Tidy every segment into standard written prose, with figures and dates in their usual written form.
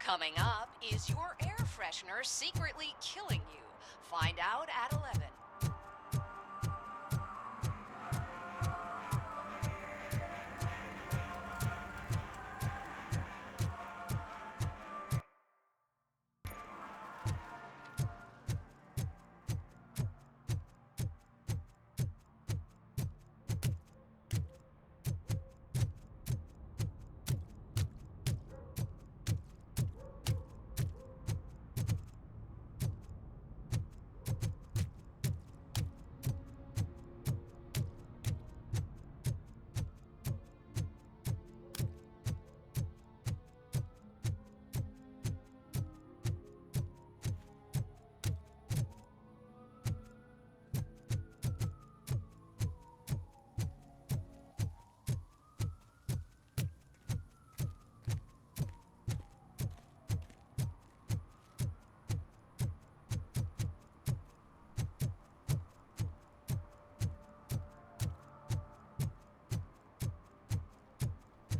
Coming up, is your air freshener secretly killing you? Find out at 11.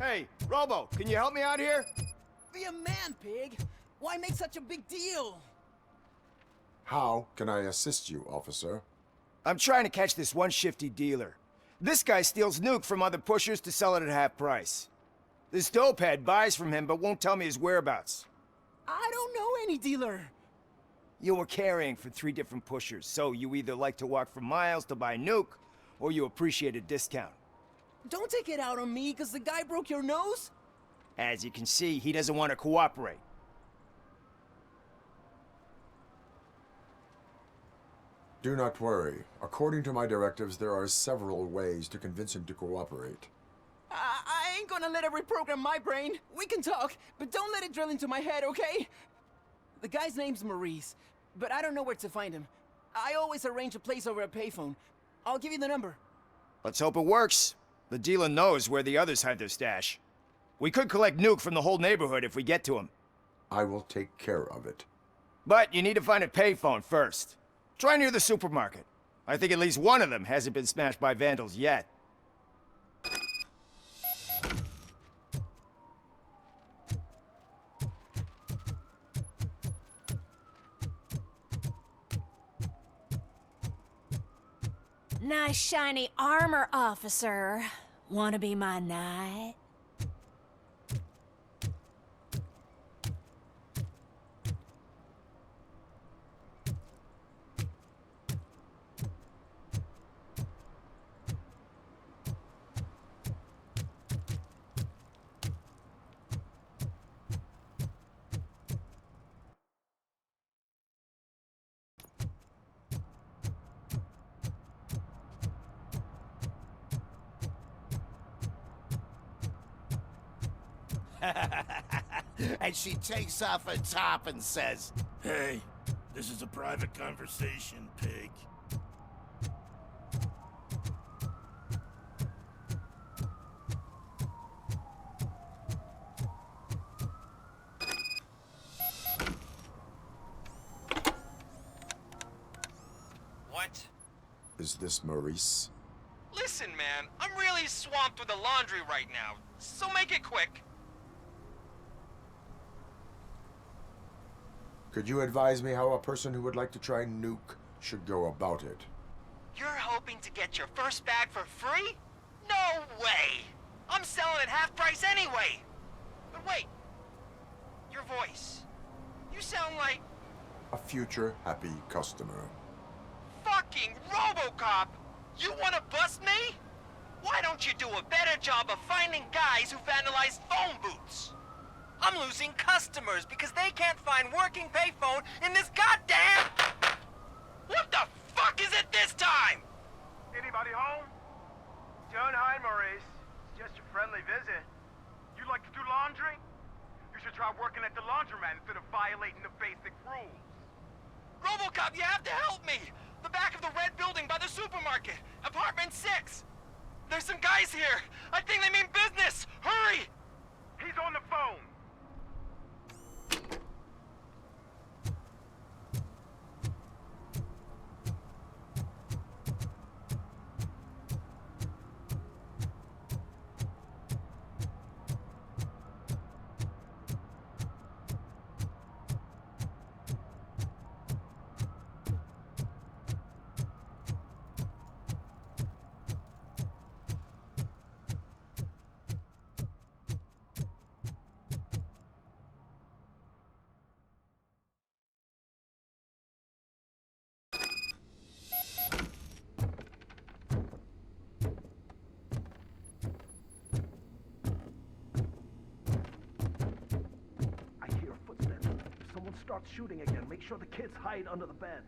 Hey, Robo, can you help me out here? Be a man, pig! Why make such a big deal? How can I assist you, officer? I'm trying to catch this one shifty dealer. This guy steals nuke from other pushers to sell it at half price. This dopehead buys from him but won't tell me his whereabouts. I don't know any dealer. You were carrying for 3 different pushers, so you either like to walk for miles to buy nuke, or you appreciate a discount. Don't take it out on me because the guy broke your nose? As you can see, he doesn't want to cooperate. Do not worry. According to my directives, there are several ways to convince him to cooperate. I ain't gonna let it reprogram my brain. We can talk, but don't let it drill into my head, okay? The guy's name's Maurice, but I don't know where to find him. I always arrange a place over a payphone. I'll give you the number. Let's hope it works. The dealer knows where the others hide their stash. We could collect nuke from the whole neighborhood if we get to him. I will take care of it. But you need to find a payphone first. Try near the supermarket. I think at least one of them hasn't been smashed by vandals yet. Nice shiny armor, officer. Wanna be my knight? And she takes off her top and says, Hey, this is a private conversation, pig. What? Is this Maurice? Listen, man, I'm really swamped with the laundry right now, so make it quick. Could you advise me how a person who would like to try nuke should go about it? You're hoping to get your first bag for free? No way! I'm selling at half price anyway! But wait, your voice. You sound like A future happy customer. fucking Robocop! You wanna bust me? Why don't you do a better job of finding guys who vandalize phone booths? I'm losing customers because they can't find working payphone in this goddamn... What the fuck is it this time? Anybody home? Don't hide, Maurice. It's just a friendly visit. You like to do laundry? You should try working at the laundromat instead of violating the basic rules. Robocop, you have to help me! The back of the red building by the supermarket. Apartment 6. There's some guys here. I think they mean business. Hurry! He's on the phone. starts shooting again, make sure the kids hide under the bed.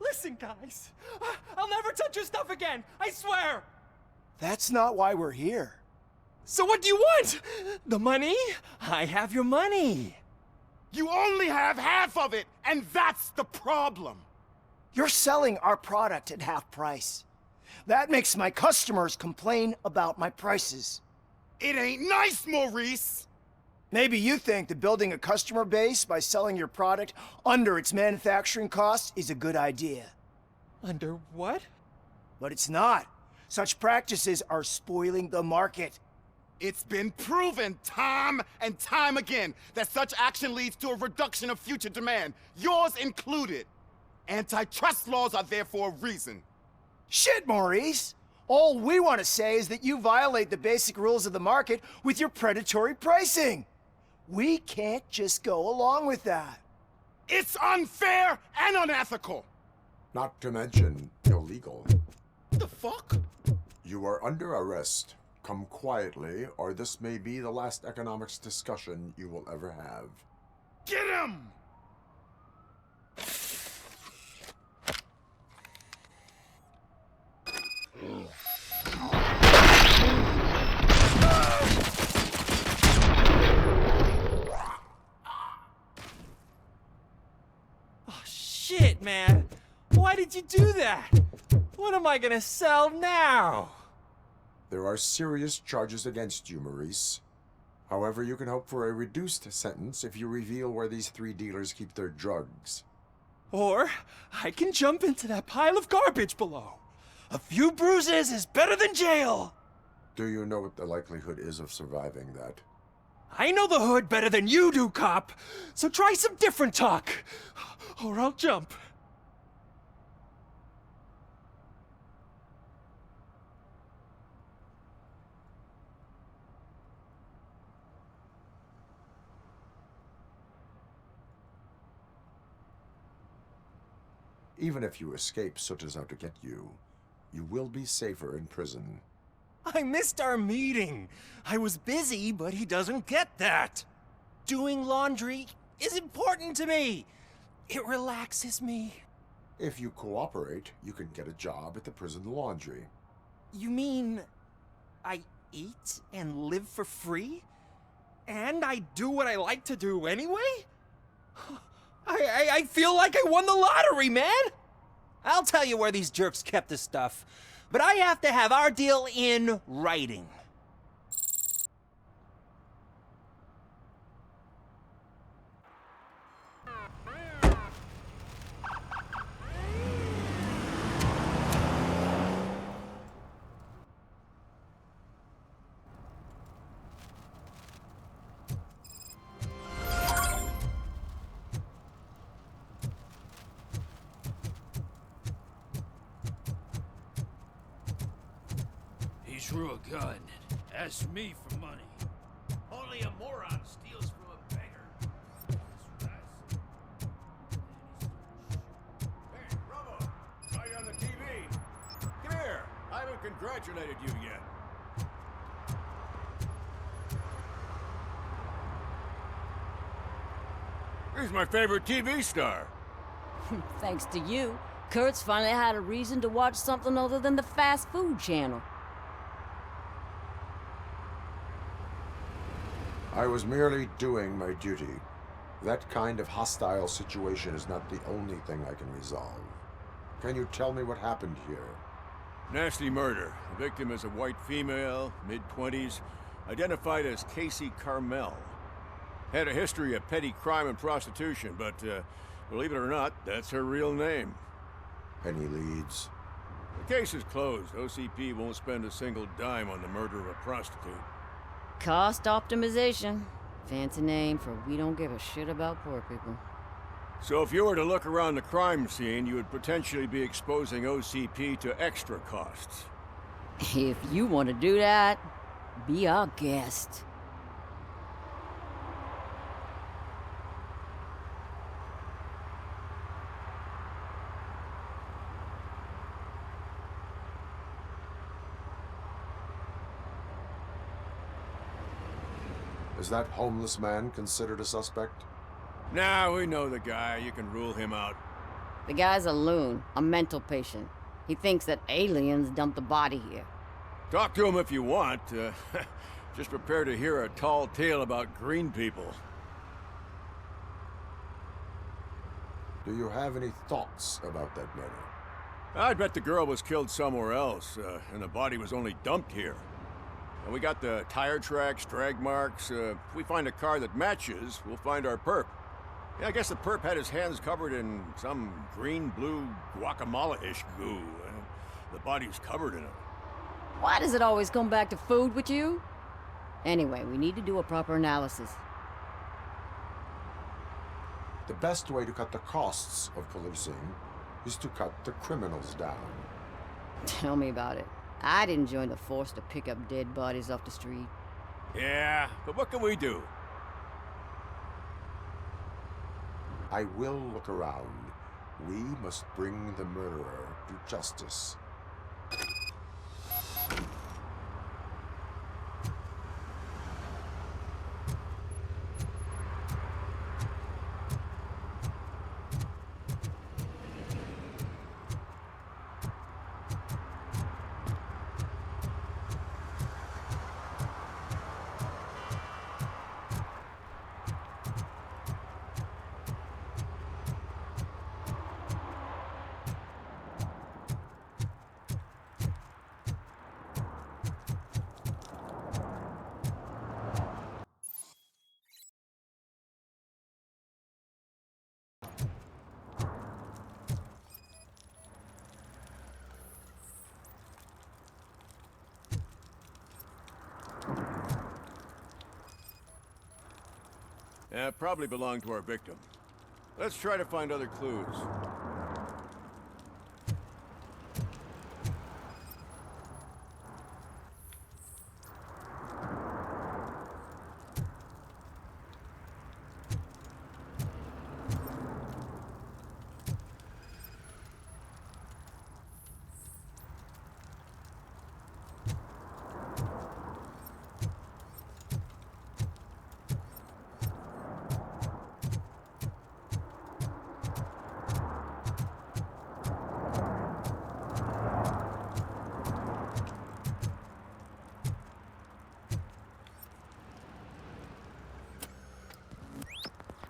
Listen, guys. I'll never touch your stuff again. I swear. That's not why we're here. So what do you want? The money? I have your money. You only have half of it, and that's the problem. You're selling our product at half price. That makes my customers complain about my prices. It ain't nice, Maurice. Maybe you think that building a customer base by selling your product under its manufacturing costs is a good idea. Under what? But it's not. Such practices are spoiling the market. It's been proven time and time again that such action leads to a reduction of future demand, yours included. Antitrust laws are there for a reason. Shit, Maurice! All we want to say is that you violate the basic rules of the market with your predatory pricing. We can't just go along with that. It's unfair and unethical. Not to mention illegal. The fuck? You are under arrest. Come quietly, or this may be the last economics discussion you will ever have. Get him! Oh, shit, man. Why did you do that? What am I gonna sell now? There are serious charges against you, Maurice. However, you can hope for a reduced sentence if you reveal where these 3 dealers keep their drugs. Or I can jump into that pile of garbage below. A few bruises is better than jail. Do you know what the likelihood is of surviving that? I know the hood better than you do, cop. So try some different talk, or I'll jump. Even if you escape Soot is out to get you, you will be safer in prison. I missed our meeting. I was busy, but he doesn't get that. Doing laundry is important to me. It relaxes me. If you cooperate, you can get a job at the prison laundry. You mean I eat and live for free? And I do what I like to do anyway? I feel like I won the lottery, man! I'll tell you where these jerks kept the stuff, but I have to have our deal in writing. He drew a gun, asked me for money. Only a moron steals from a beggar. Hey, Robo! Saw you on the TV. Come here. I haven't congratulated you yet. He's my favorite TV star. Thanks to you, Kurt's finally had a reason to watch something other than the fast food channel. I was merely doing my duty. That kind of hostile situation is not the only thing I can resolve. Can you tell me what happened here? Nasty murder. The victim is a white female, mid-20s, identified as Casey Carmel. Had a history of petty crime and prostitution, but believe it or not, that's her real name. Any leads? The case is closed. OCP won't spend a single dime on the murder of a prostitute. Cost optimization. Fancy name for we don't give a shit about poor people. So if you were to look around the crime scene, you would potentially be exposing OCP to extra costs. If you want to do that, be our guest. Is that homeless man considered a suspect? Nah, we know the guy. You can rule him out. The guy's a loon, a mental patient. He thinks that aliens dumped the body here. Talk to him if you want. Just prepare to hear a tall tale about green people. Do you have any thoughts about that murder? I'd bet the girl was killed somewhere else, and the body was only dumped here. And we got the tire tracks, drag marks. If we find a car that matches, we'll find our perp. Yeah, I guess the perp had his hands covered in some green-blue guacamole-ish goo. The body's covered in it. Why does it always come back to food with you? Anyway, we need to do a proper analysis. The best way to cut the costs of policing is to cut the criminals down. Tell me about it. I didn't join the force to pick up dead bodies off the street. Yeah, but what can we do? I will look around. We must bring the murderer to justice. Probably belonged to our victim. Let's try to find other clues.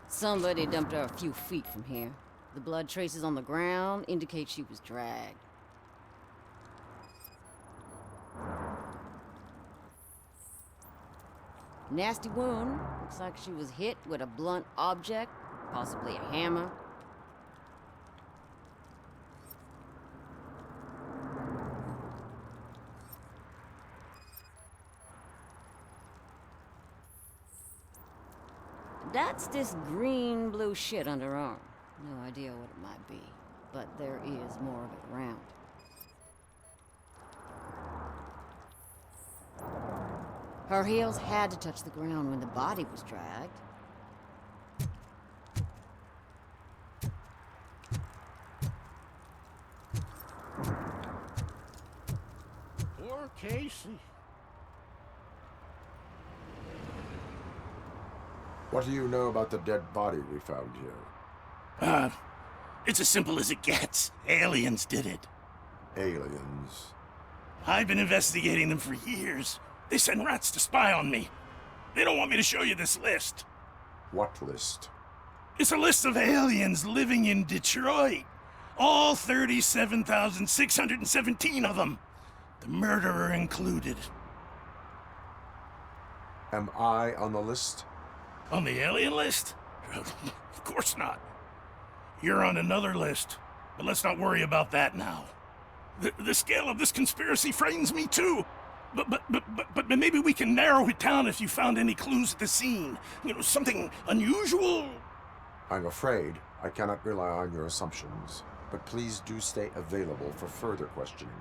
Somebody dumped her a few feet from here. The blood traces on the ground indicate she was dragged. Nasty wound. Looks like she was hit with a blunt object, possibly a hammer. That's this green-blue shit under her arm. No idea what it might be, but there is more of it around. Her heels had to touch the ground when the body was dragged. Poor Casey. What do you know about the dead body we found here? It's as simple as it gets. Aliens did it. Aliens? I've been investigating them for years. They send rats to spy on me. They don't want me to show you this list. What list? It's a list of aliens living in Detroit. All 37,617 of them. The murderer included. Am I on the list? On the alien list? Of course not. You're on another list, but let's not worry about that now. The scale of this conspiracy frightens me too. But maybe we can narrow it down if you found any clues at the scene. You know, something unusual. I'm afraid I cannot rely on your assumptions, but please do stay available for further questioning.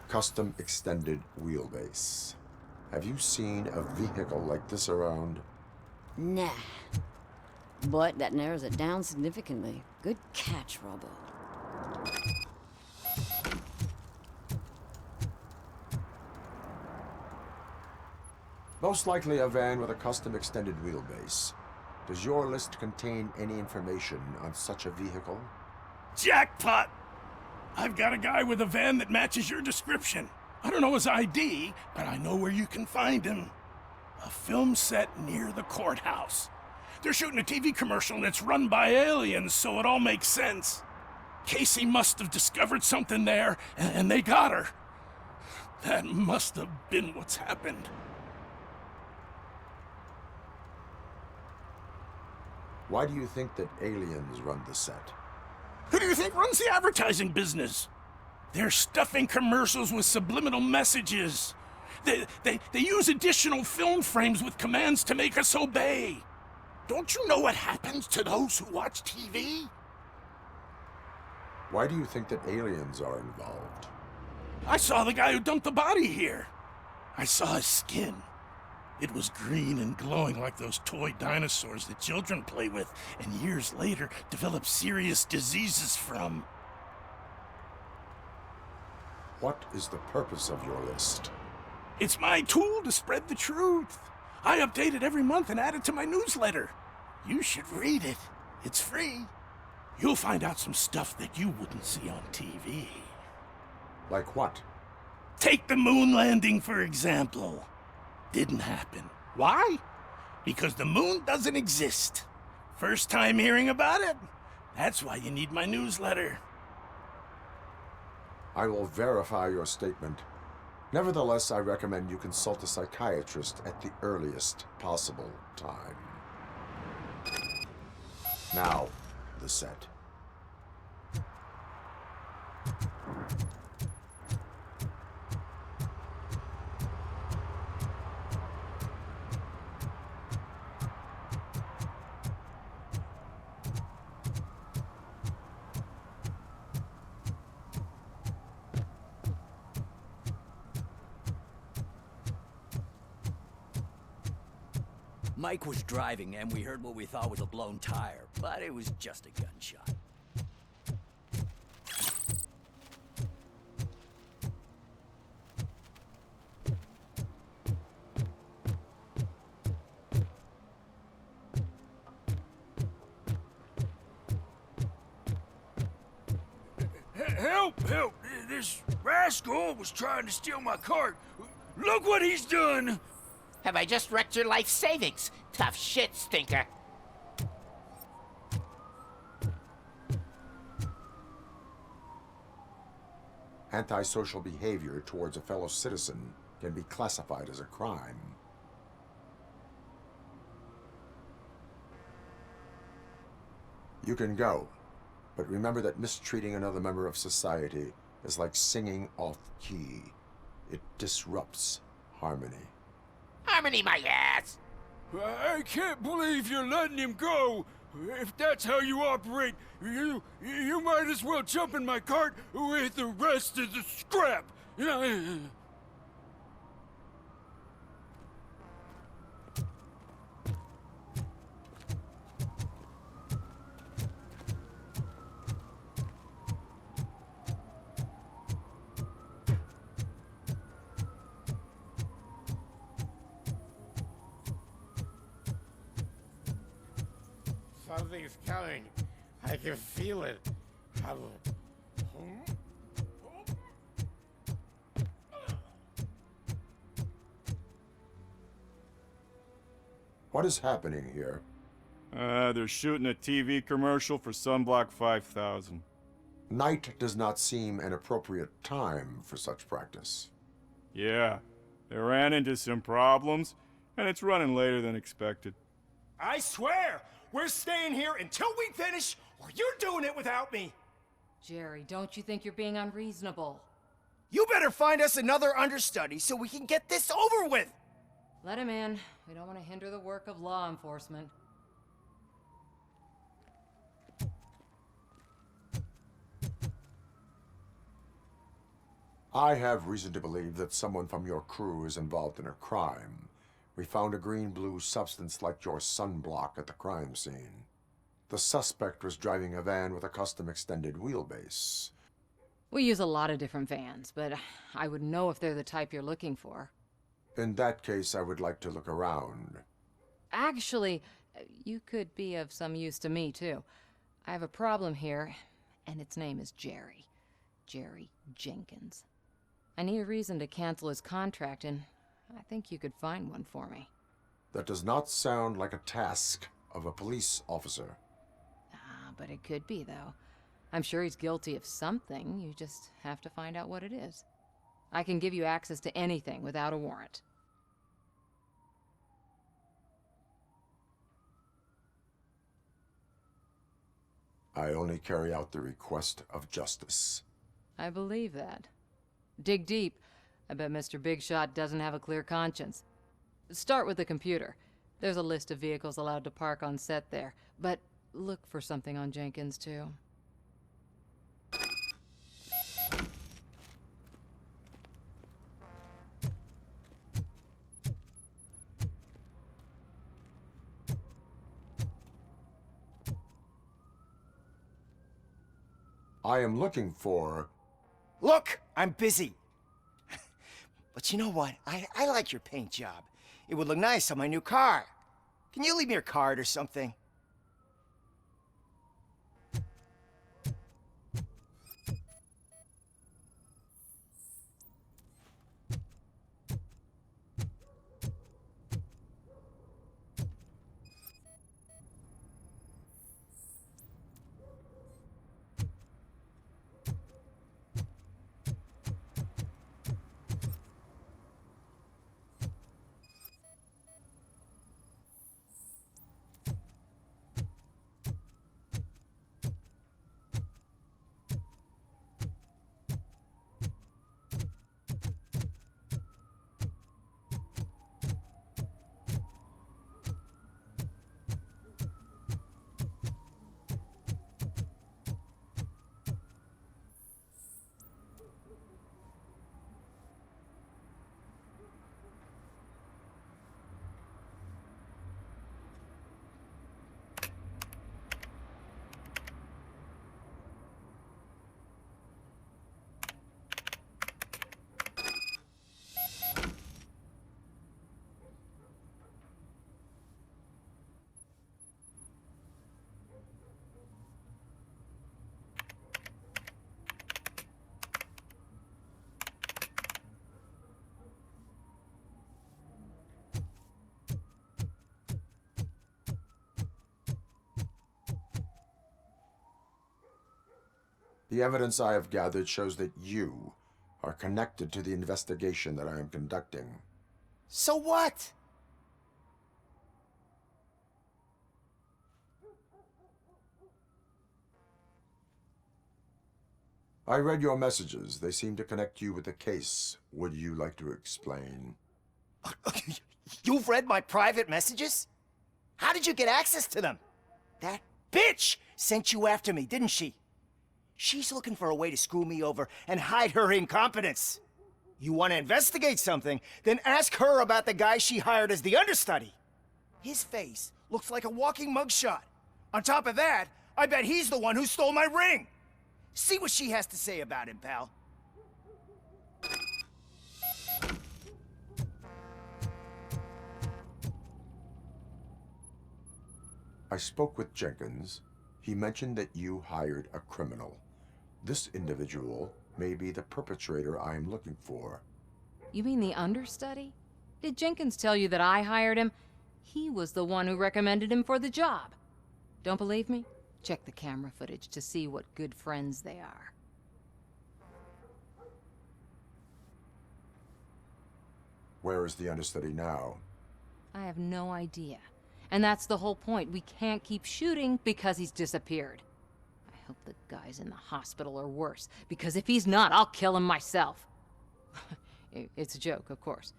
Custom extended wheelbase. Have you seen a vehicle like this around? Nah. But that narrows it down significantly. Good catch, Robo. Most likely a van with a custom extended wheelbase. Does your list contain any information on such a vehicle? Jackpot! I've got a guy with a van that matches your description. I don't know his ID, but I know where you can find him. A film set near the courthouse. They're shooting a TV commercial and it's run by aliens, so it all makes sense. Casey must have discovered something there, and they got her. That must have been what's happened. Why do you think that aliens run the set? Who do you think runs the advertising business? They're stuffing commercials with subliminal messages. They use additional film frames with commands to make us obey. Don't you know what happens to those who watch TV? Why do you think that aliens are involved? I saw the guy who dumped the body here. I saw his skin. It was green and glowing like those toy dinosaurs that children play with and years later develop serious diseases from. What is the purpose of your list? It's my tool to spread the truth. I update it every month and add it to my newsletter. You should read it. It's free. You'll find out some stuff that you wouldn't see on TV. Like what? Take the moon landing, for example. Didn't happen. Why? Because the moon doesn't exist. First time hearing about it? That's why you need my newsletter. I will verify your statement. Nevertheless, I recommend you consult a psychiatrist at the earliest possible time. Now, the set. Mike was driving and we heard what we thought was a blown tire, but it was just a gunshot. Help! Help! This rascal was trying to steal my cart. Look what he's done! Have I just wrecked your life savings? Tough shit, stinker. Antisocial behavior towards a fellow citizen can be classified as a crime. You can go, but remember that mistreating another member of society is like singing off key. It disrupts harmony. Harmony my ass! I can't believe you're letting him go! If that's how you operate, you might as well jump in my cart with the rest of the scrap! Something's coming. I can feel it. What is happening here? They're shooting a TV commercial for Sunblock 5000. Night does not seem an appropriate time for such practice. Yeah, they ran into some problems, and it's running later than expected. I swear, we're staying here until we finish, or you're doing it without me. Jerry, don't you think you're being unreasonable? You better find us another understudy so we can get this over with. Let him in. We don't want to hinder the work of law enforcement. I have reason to believe that someone from your crew is involved in a crime. We found a green-blue substance like your sunblock at the crime scene. The suspect was driving a van with a custom extended wheelbase. We use a lot of different vans, but I wouldn't know if they're the type you're looking for. In that case, I would like to look around. Actually, you could be of some use to me, too. I have a problem here, and its name is Jerry. Jerry Jenkins. I need a reason to cancel his contract, and I think you could find one for me. That does not sound like a task of a police officer. But it could be, though. I'm sure he's guilty of something. You just have to find out what it is. I can give you access to anything without a warrant. I only carry out the request of justice. I believe that. Dig deep. I bet Mr. Big Shot doesn't have a clear conscience. Start with the computer. There's a list of vehicles allowed to park on set there, but look for something on Jenkins, too. I am looking for... Look, I'm busy. But you know what? I like your paint job. It would look nice on my new car. Can you leave me your card or something? The evidence I have gathered shows that you are connected to the investigation that I am conducting. So what? I read your messages. They seem to connect you with the case. Would you like to explain? You've read my private messages? How did you get access to them? That bitch sent you after me, didn't she? She's looking for a way to screw me over and hide her incompetence. You want to investigate something, then ask her about the guy she hired as the understudy. His face looks like a walking mugshot. On top of that, I bet he's the one who stole my ring. See what she has to say about him, pal. I spoke with Jenkins. He mentioned that you hired a criminal. This individual may be the perpetrator I am looking for. You mean the understudy? Did Jenkins tell you that I hired him? He was the one who recommended him for the job. Don't believe me? Check the camera footage to see what good friends they are. Where is the understudy now? I have no idea. And that's the whole point. We can't keep shooting because he's disappeared. I hope the guy's in the hospital or worse, because if he's not, I'll kill him myself. It's a joke, of course.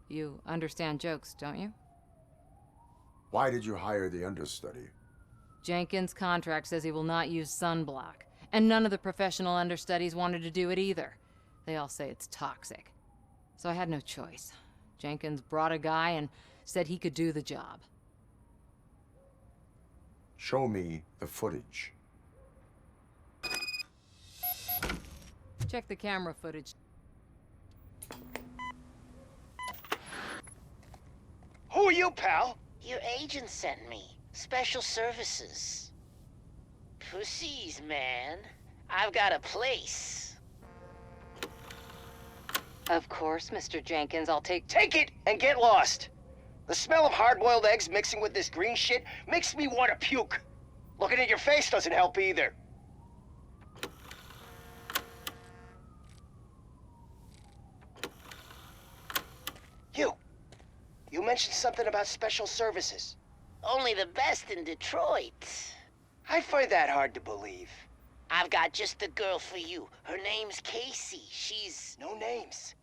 You understand jokes, don't you? Why did you hire the understudy? Jenkins' contract says he will not use sunblock, and none of the professional understudies wanted to do it either. They all say it's toxic. So I had no choice. Jenkins brought a guy and said he could do the job. Show me the footage. Check the camera footage. Who are you, pal? Your agent sent me. Special services. Pussies, man. I've got a place. Of course, Mr. Jenkins, I'll take Take it and get lost. The smell of hard-boiled eggs mixing with this green shit makes me want to puke. Looking at your face doesn't help either. You mentioned something about special services. Only the best in Detroit. I find that hard to believe. I've got just the girl for you. Her name's Casey. She's... No names.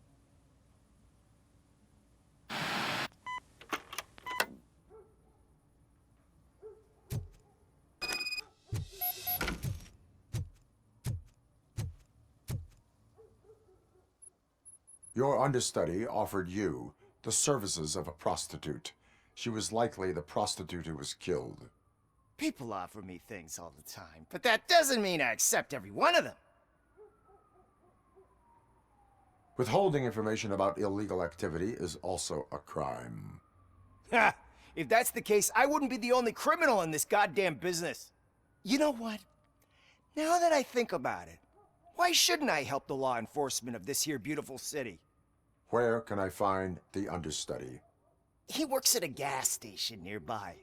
Your understudy offered you the services of a prostitute. She was likely the prostitute who was killed. People offer me things all the time, but that doesn't mean I accept every one of them. Withholding information about illegal activity is also a crime. Ha! If that's the case, I wouldn't be the only criminal in this goddamn business. You know what? Now that I think about it, why shouldn't I help the law enforcement of this here beautiful city? Where can I find the understudy? He works at a gas station nearby.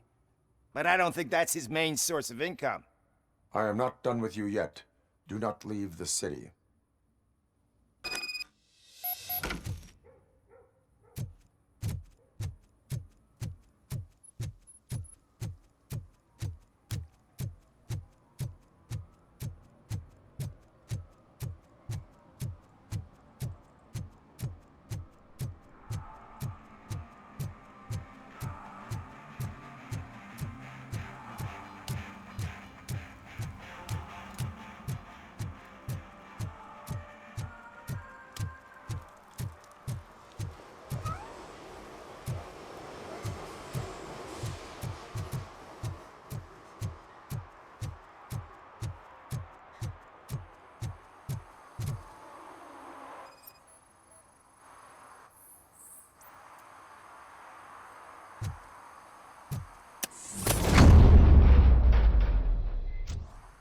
But I don't think that's his main source of income. I am not done with you yet. Do not leave the city.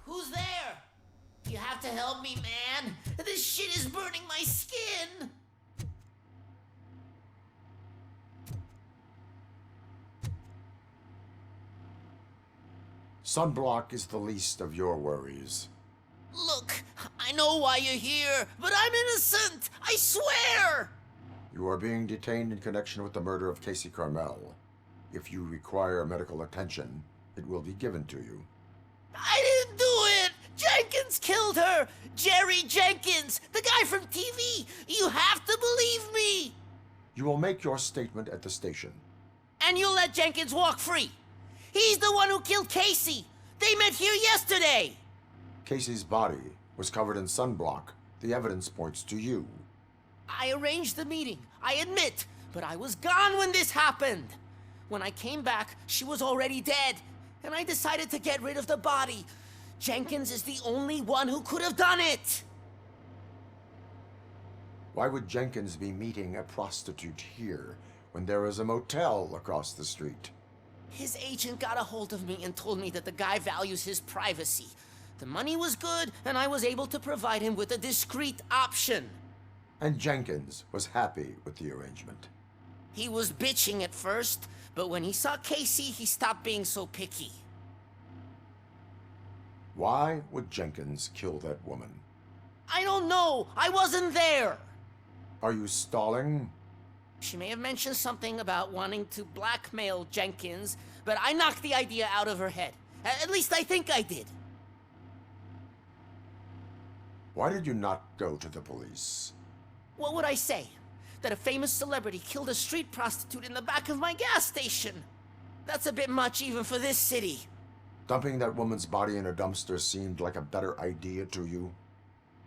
Who's there? You have to help me, man. This shit is burning my skin. Sunblock is the least of your worries. Look, know why you're here, but I'm innocent! I swear! You are being detained in connection with the murder of Casey Carmel. If you require medical attention, it will be given to you. I didn't do it! Jenkins killed her! Jerry Jenkins, the guy from TV! You have to believe me! You will make your statement at the station. And you'll let Jenkins walk free! He's the one who killed Casey! They met here yesterday! Casey's body was covered in sunblock. The evidence points to you. I arranged the meeting, I admit, but I was gone when this happened. When I came back, she was already dead, and I decided to get rid of the body. Jenkins is the only one who could have done it. Why would Jenkins be meeting a prostitute here when there is a motel across the street? His agent got a hold of me and told me that the guy values his privacy. The money was good, and I was able to provide him with a discreet option. And Jenkins was happy with the arrangement. He was bitching at first, but when he saw Casey, he stopped being so picky. Why would Jenkins kill that woman? I don't know. I wasn't there. Are you stalling? She may have mentioned something about wanting to blackmail Jenkins, but I knocked the idea out of her head. At least I think I did. Why did you not go to the police? What would I say? That a famous celebrity killed a street prostitute in the back of my gas station? That's a bit much even for this city. Dumping that woman's body in a dumpster seemed like a better idea to you?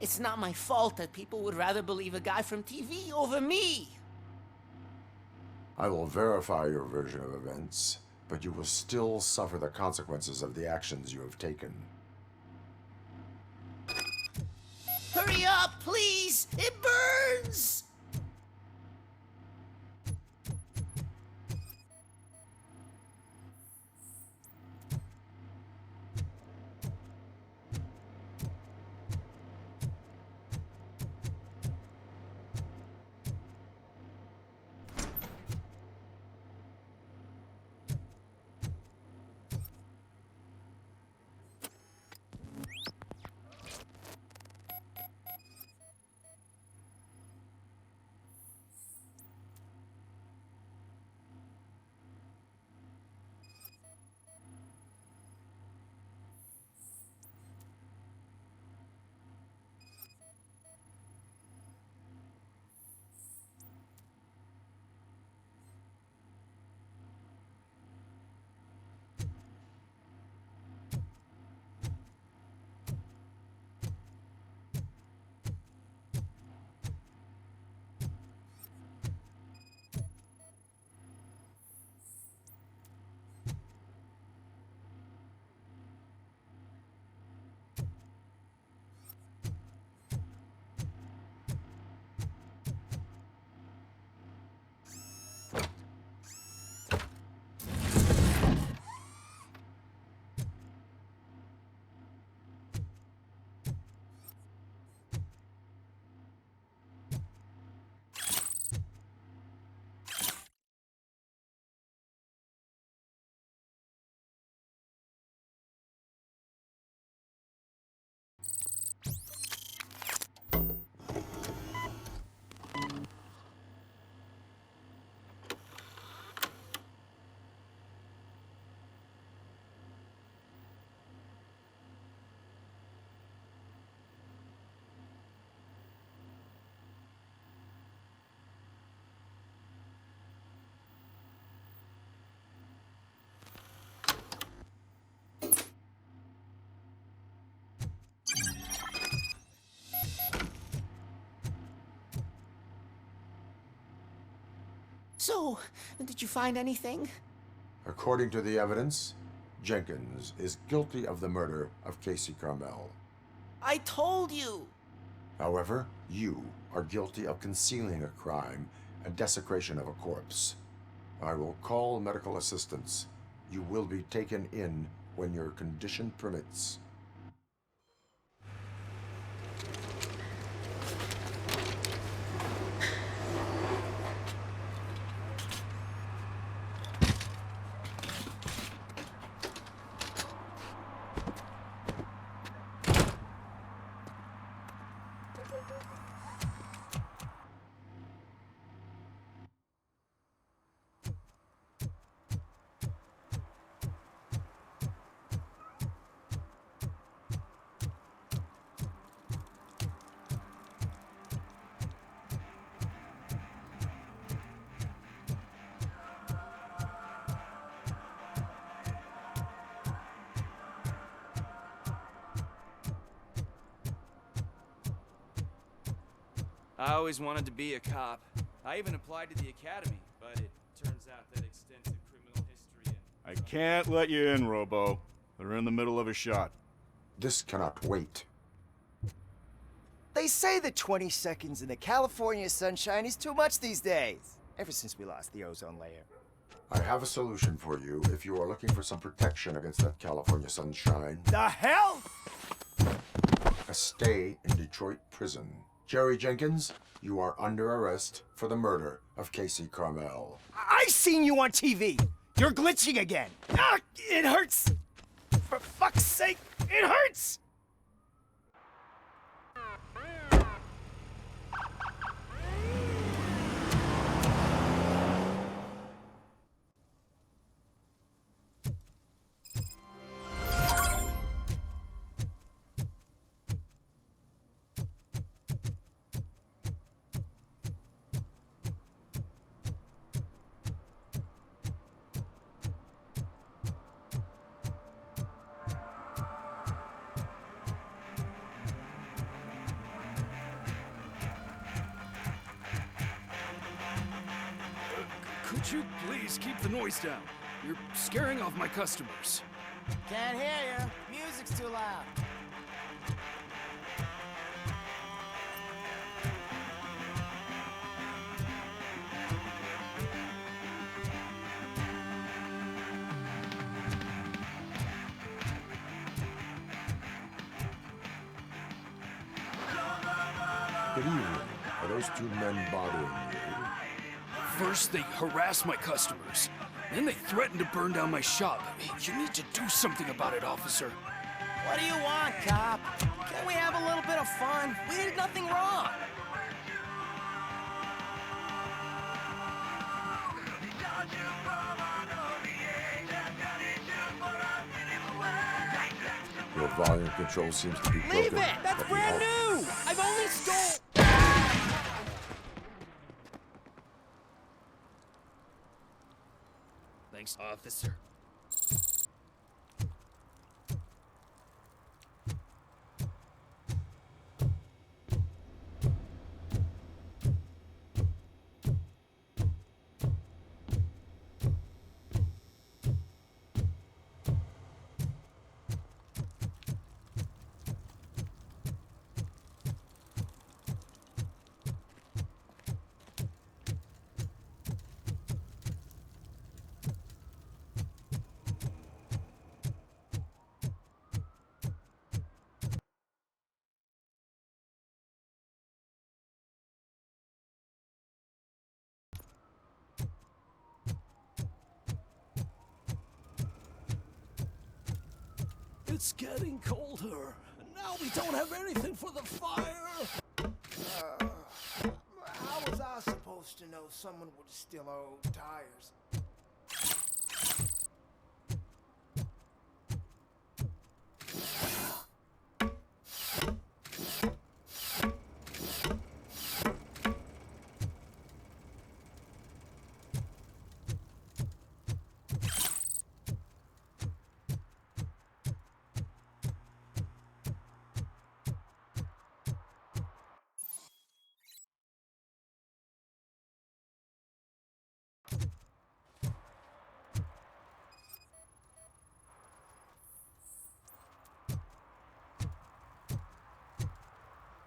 It's not my fault that people would rather believe a guy from TV over me. I will verify your version of events, but you will still suffer the consequences of the actions you have taken. Hurry up, please! It burns! So, did you find anything? According to the evidence, Jenkins is guilty of the murder of Casey Carmel. I told you! However, you are guilty of concealing a crime and desecration of a corpse. I will call medical assistance. You will be taken in when your condition permits. I always wanted to be a cop. I even applied to the academy, but it turns out that extensive criminal history and... I can't let you in, Robo. They're in the middle of a shot. This cannot wait. They say that 20 seconds in the California sunshine is too much these days. Ever since we lost the ozone layer. I have a solution for you if you are looking for some protection against that California sunshine. The hell? A stay in Detroit prison. Jerry Jenkins, you are under arrest for the murder of Casey Carmel. I seen you on TV. You're glitching again. Ah, it hurts. For fuck's sake, it hurts. Could you please keep the noise down? You're scaring off my customers. Can't hear you. Music's too loud. Good evening. Are those two men bothering you? First, they harass my customers. Then they threaten to burn down my shop. You need to do something about it, officer. What do you want, cop? Can't we have a little bit of fun? We did nothing wrong. Your volume control seems to be broken. Leave it! That's brand new! I've only stole... Thanks, officer. It's getting colder. Now we don't have anything for the fire. How was I supposed to know someone would steal our old tires?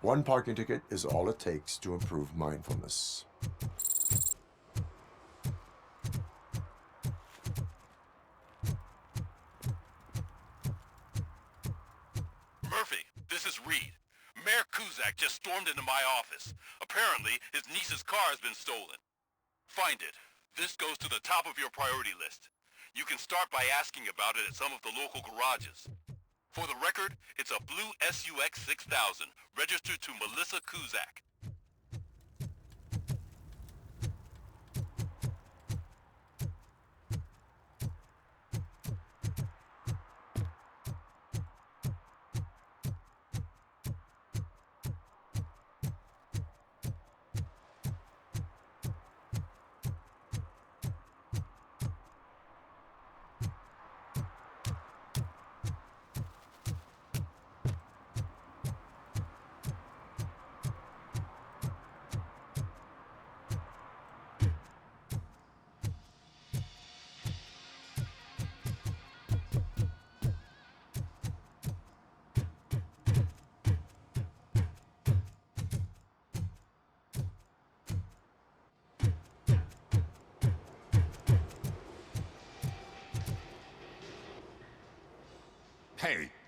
One parking ticket is all it takes to improve mindfulness. Murphy, this is Reed. Mayor Kuzak just stormed into my office. Apparently, his niece's car has been stolen. Find it. This goes to the top of your priority list. You can start by asking about it at some of the local garages. For the record, it's a blue SUX 6000, registered to Melissa Kuzak.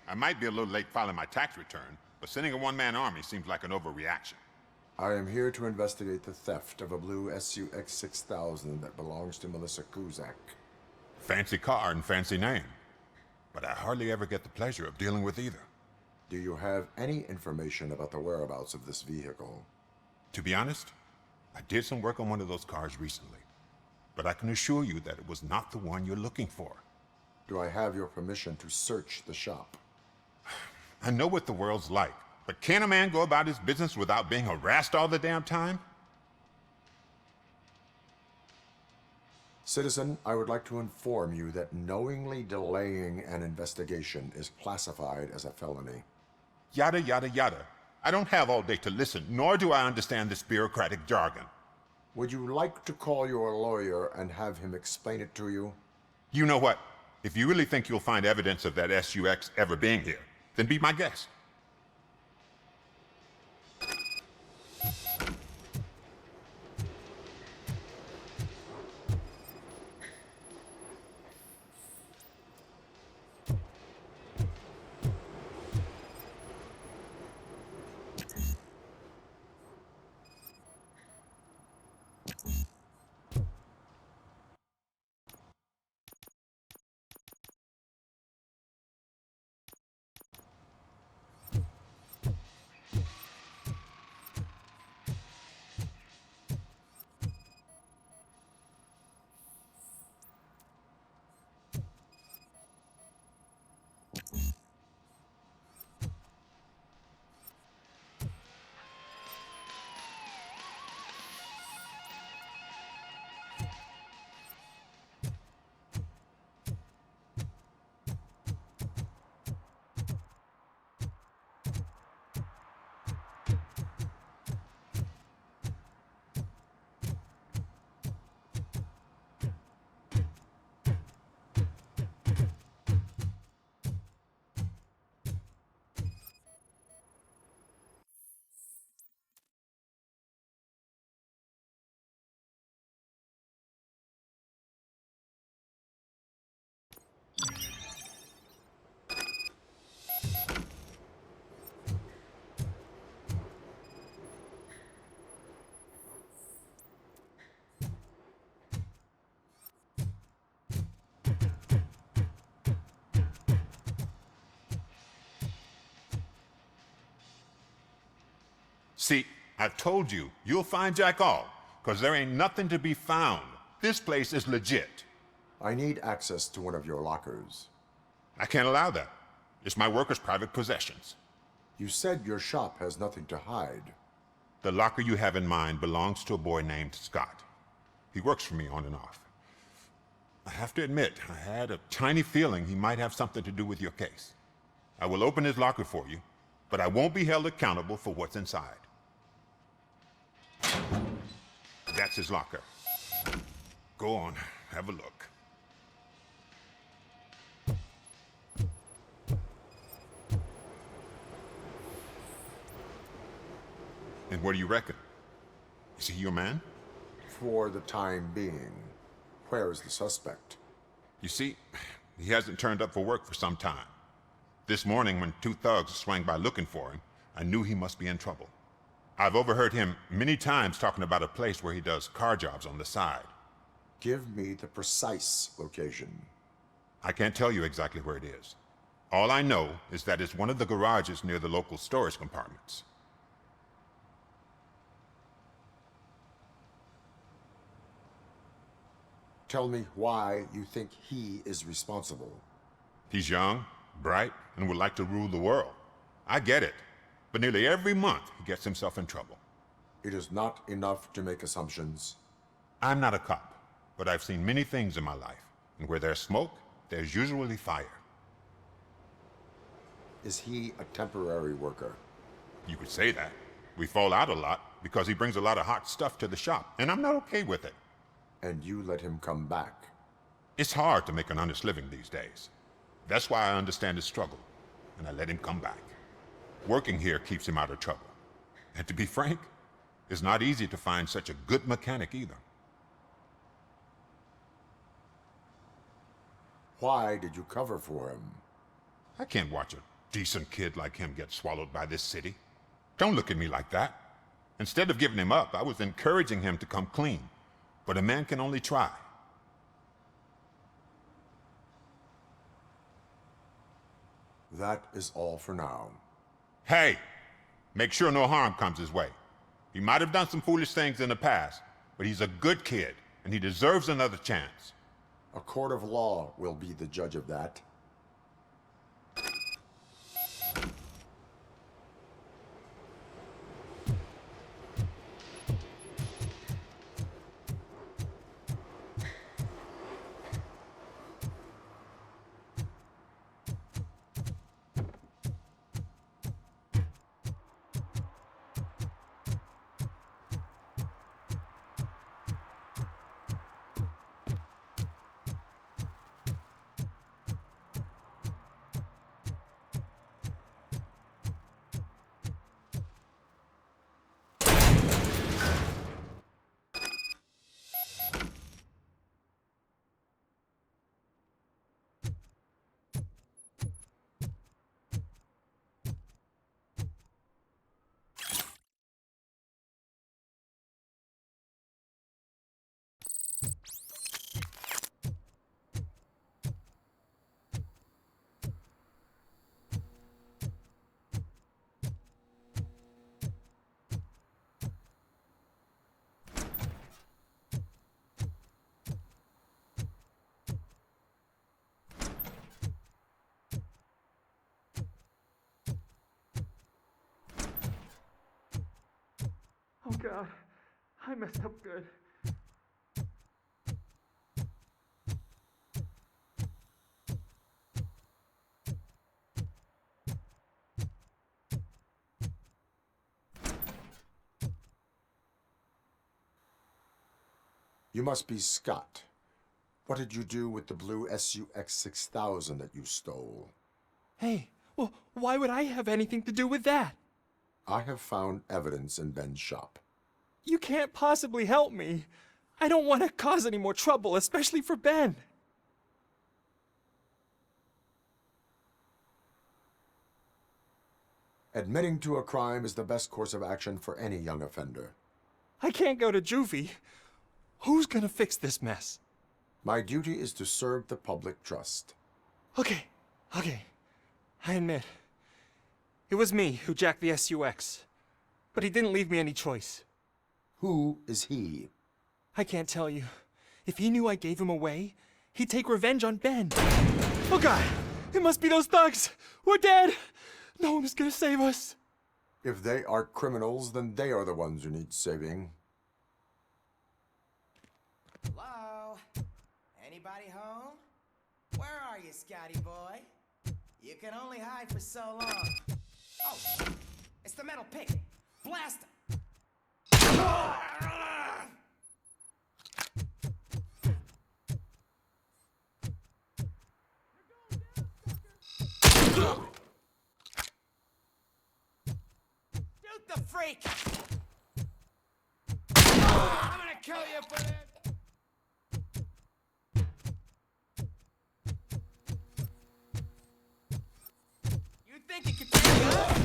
I might be a little late filing my tax return, but sending a one-man army seems like an overreaction. I am here to investigate the theft of a blue SUX 6000 that belongs to Melissa Kuzak. Fancy car and fancy name. But I hardly ever get the pleasure of dealing with either. Do you have any information about the whereabouts of this vehicle? To be honest, I did some work on one of those cars recently. But I can assure you that it was not the one you're looking for. Do I have your permission to search the shop? I know what the world's like, but can a man go about his business without being harassed all the damn time? Citizen, I would like to inform you that knowingly delaying an investigation is classified as a felony. Yada, yada, yada. I don't have all day to listen, nor do I understand this bureaucratic jargon. Would you like to call your lawyer and have him explain it to you? You know what? If you really think you'll find evidence of that SUX ever being here, then be my guest. See, I've told you, you'll find Jack all, because there ain't nothing to be found. This place is legit. I need access to one of your lockers. I can't allow that. It's my workers' private possessions. You said your shop has nothing to hide. The locker you have in mind belongs to a boy named Scott. He works for me on and off. I have to admit, I had a tiny feeling he might have something to do with your case. I will open his locker for you, but I won't be held accountable for what's inside. That's his locker. Go on, have a look. And what do you reckon? Is he your man? For the time being. Where is the suspect? You see, he hasn't turned up for work for some time. This morning, when two thugs swang by looking for him, I knew he must be in trouble. I've overheard him many times talking about a place where he does car jobs on the side. Give me the precise location. I can't tell you exactly where it is. All I know is that it's one of the garages near the local storage compartments. Tell me why you think he is responsible. He's young, bright, and would like to rule the world. I get it. But nearly every month, he gets himself in trouble. It is not enough to make assumptions. I'm not a cop, but I've seen many things in my life. And where there's smoke, there's usually fire. Is he a temporary worker? You could say that. We fall out a lot because he brings a lot of hot stuff to the shop, and I'm not okay with it. And you let him come back? It's hard to make an honest living these days. That's why I understand his struggle, and I let him come back. Working here keeps him out of trouble. And to be frank, it's not easy to find such a good mechanic either. Why did you cover for him? I can't watch a decent kid like him get swallowed by this city? Don't look at me like that. Instead of giving him up, I was encouraging him to come clean. But a man can only try. That is all for now. Hey! Make sure no harm comes his way. He might have done some foolish things in the past, but he's a good kid, and he deserves another chance. A court of law will be the judge of that. Oh God, I messed up good. You must be Scott. What did you do with the blue SUX 6000 that you stole? Hey, well, why would I have anything to do with that? I have found evidence in Ben's shop. You can't possibly help me. I don't want to cause any more trouble, especially for Ben. Admitting to a crime is the best course of action for any young offender. I can't go to juvie. Who's gonna fix this mess? My duty is to serve the public trust. Okay. I admit. It was me who jacked the SUX. But he didn't leave me any choice. Who is he? I can't tell you. If he knew I gave him away, he'd take revenge on Ben. Oh God! It must be those thugs! We're dead! No one is gonna save us. If they are criminals, then they are the ones who need saving. Hello? Anybody home? Where are you, Scotty boy? You can only hide for so long. Oh, it's the metal pig. Blast him! Shoot the freak! I'm gonna kill you for this! You think you can take me out?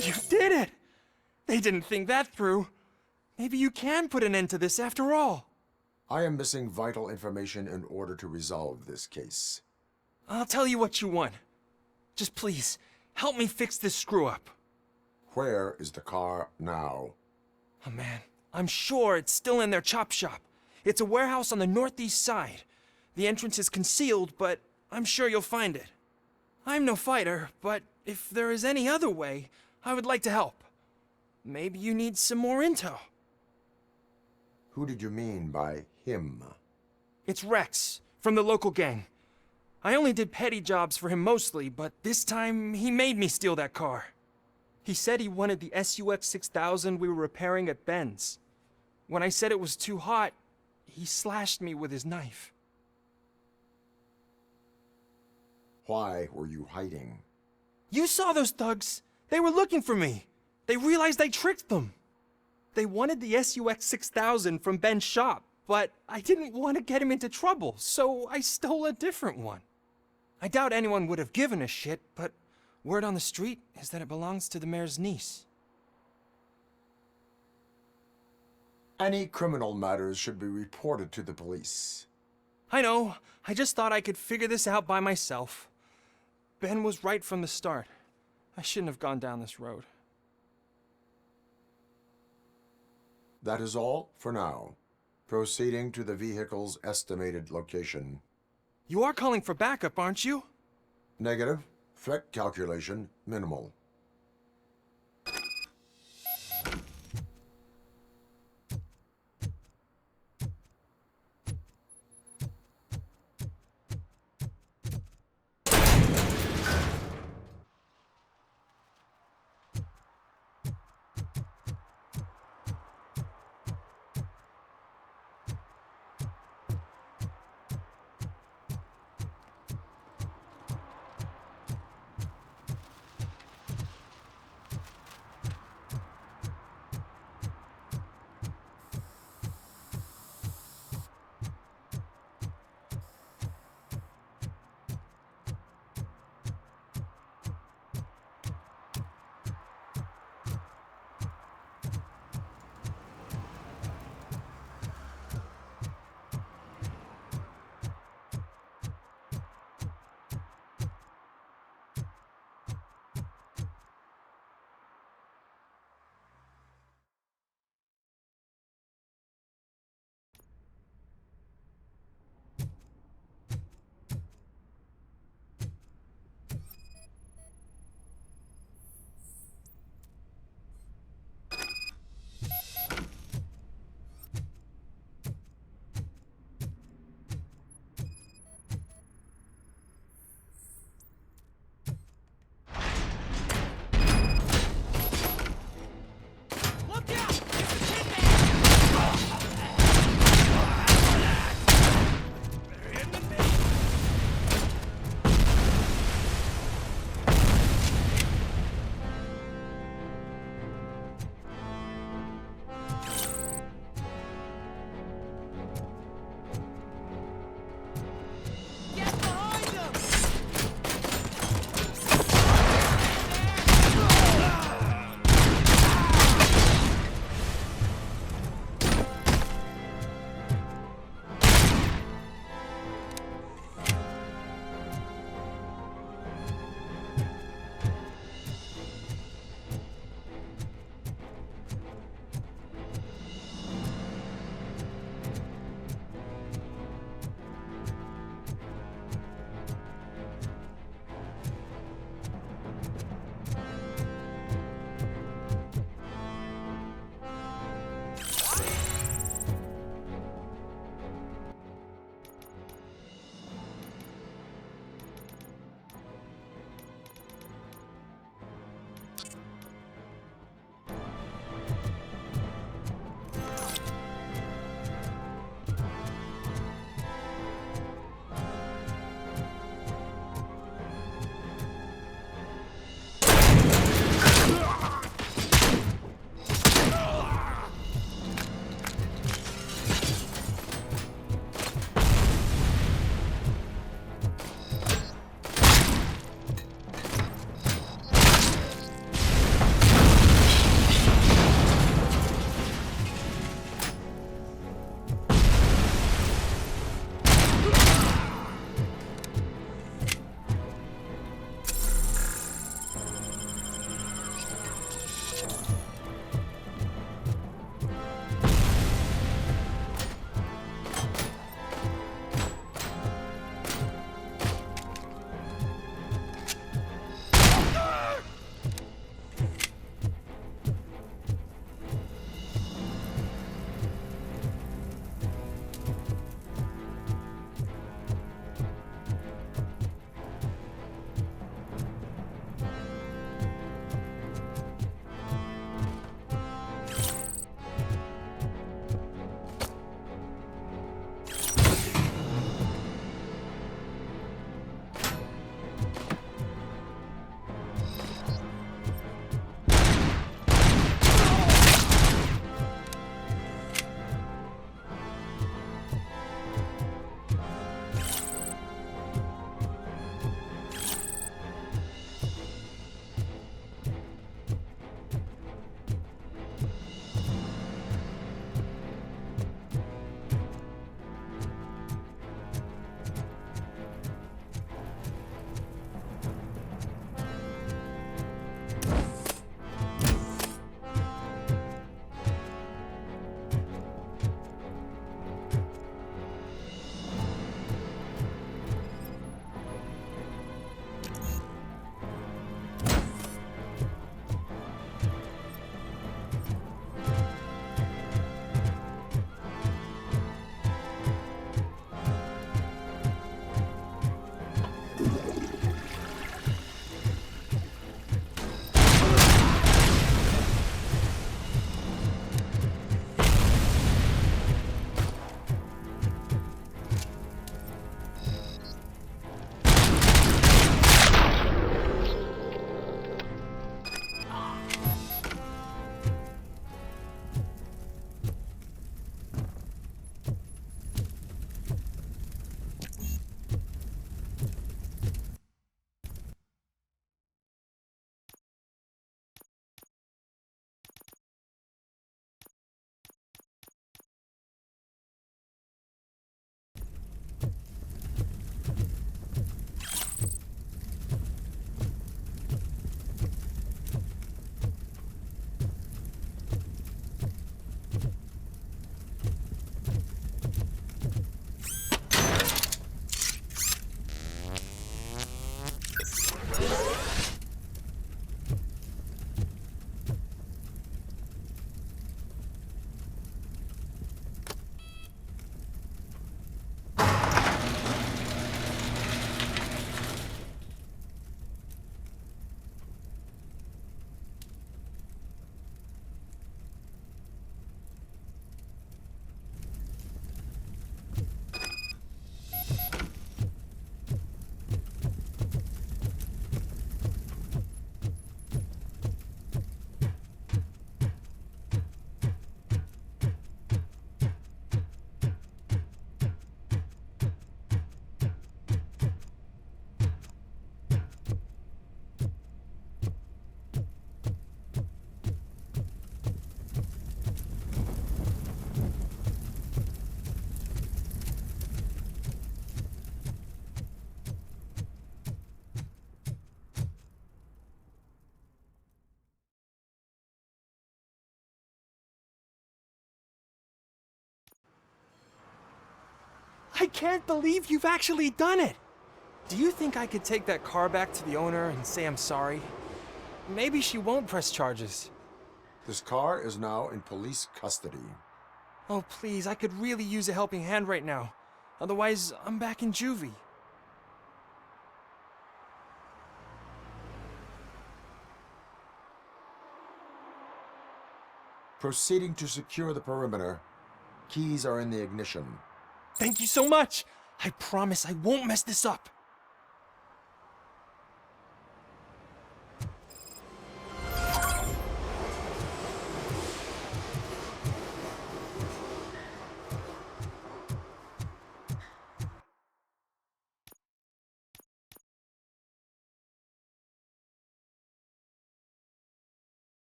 You did it! They didn't think that through. Maybe you can put an end to this after all. I am missing vital information in order to resolve this case. I'll tell you what you want. Just please, help me fix this screw-up. Where is the car now? Oh man, I'm sure it's still in their chop shop. It's a warehouse on the northeast side. The entrance is concealed, but I'm sure you'll find it. I'm no fighter, but if there is any other way, I would like to help. Maybe you need some more intel. Who did you mean by him? It's Rex, from the local gang. I only did petty jobs for him mostly, but this time he made me steal that car. He said he wanted the SUX 6000 we were repairing at Ben's. When I said it was too hot, he slashed me with his knife. Why were you hiding? You saw those thugs. They were looking for me. They realized I tricked them. They wanted the SUX 6000 from Ben's shop, but I didn't want to get him into trouble, so I stole a different one. I doubt anyone would have given a shit, but word on the street is that it belongs to the mayor's niece. Any criminal matters should be reported to the police. I know. I just thought I could figure this out by myself. Ben was right from the start. I shouldn't have gone down this road. That is all for now. Proceeding to the vehicle's estimated location. You are calling for backup, aren't you? Negative. Threat calculation minimal. I can't believe you've actually done it! Do you think I could take that car back to the owner and say I'm sorry? Maybe she won't press charges. This car is now in police custody. Oh, please, I could really use a helping hand right now. Otherwise, I'm back in juvie. Proceeding to secure the perimeter. Keys are in the ignition. Thank you so much! I promise I won't mess this up.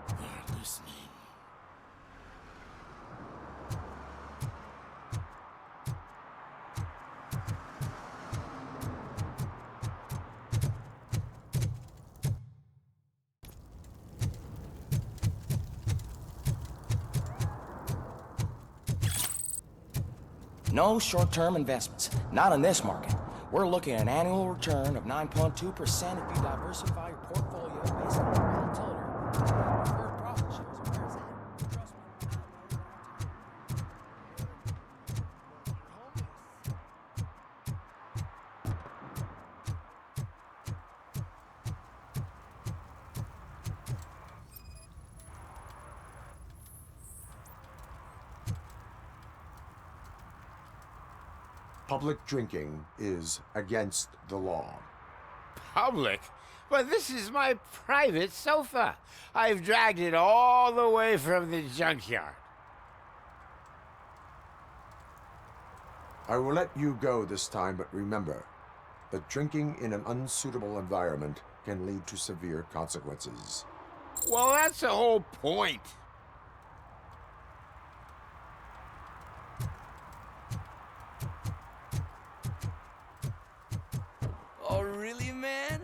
They're listening. No short-term investments. Not in this market. We're looking at an annual return of 9.2% if you diversify your portfolio based on the volatility. Preferred profit shares. Where is that? Trust me. Public drinking is against the law. Public? But this is my private sofa. I've dragged it all the way from the junkyard. I will let you go this time, but remember that drinking in an unsuitable environment can lead to severe consequences. Well, that's the whole point. Oh, really, man?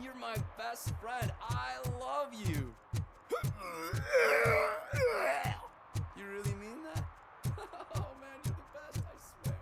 You're my best friend. I love you. You really mean that? Oh, man, you're the best, I swear.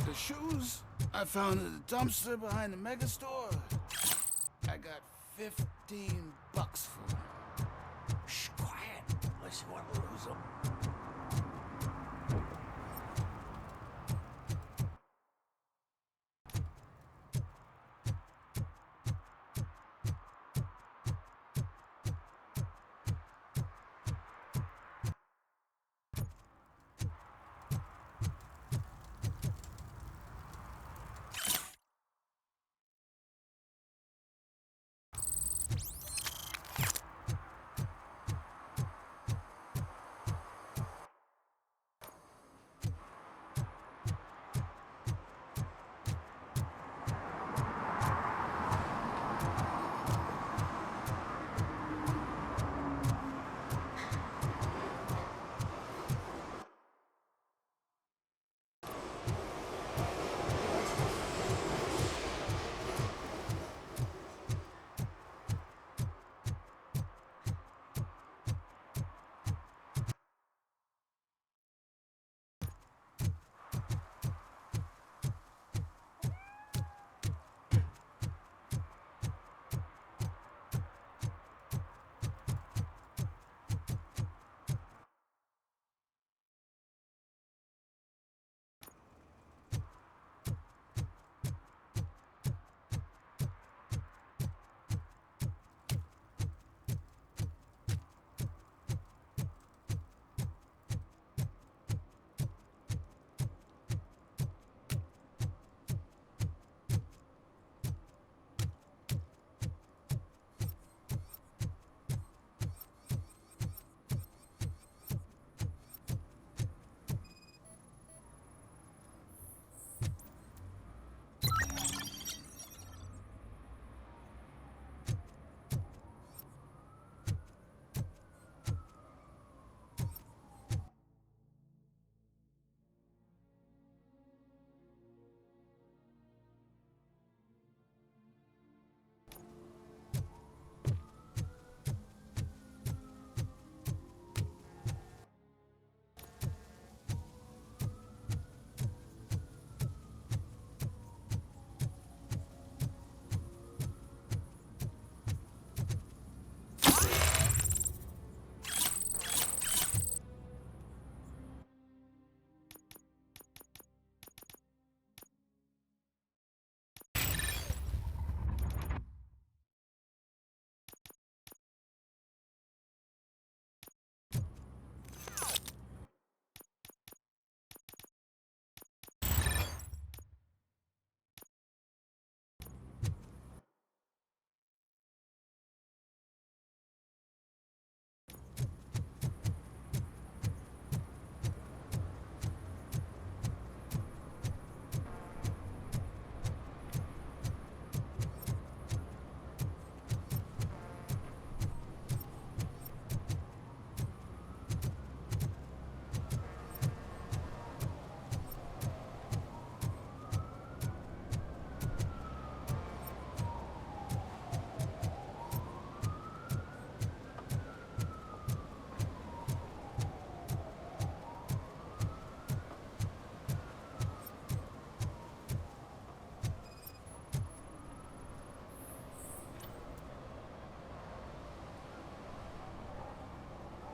The shoes I found in the dumpster behind the mega store. I got $15 for them.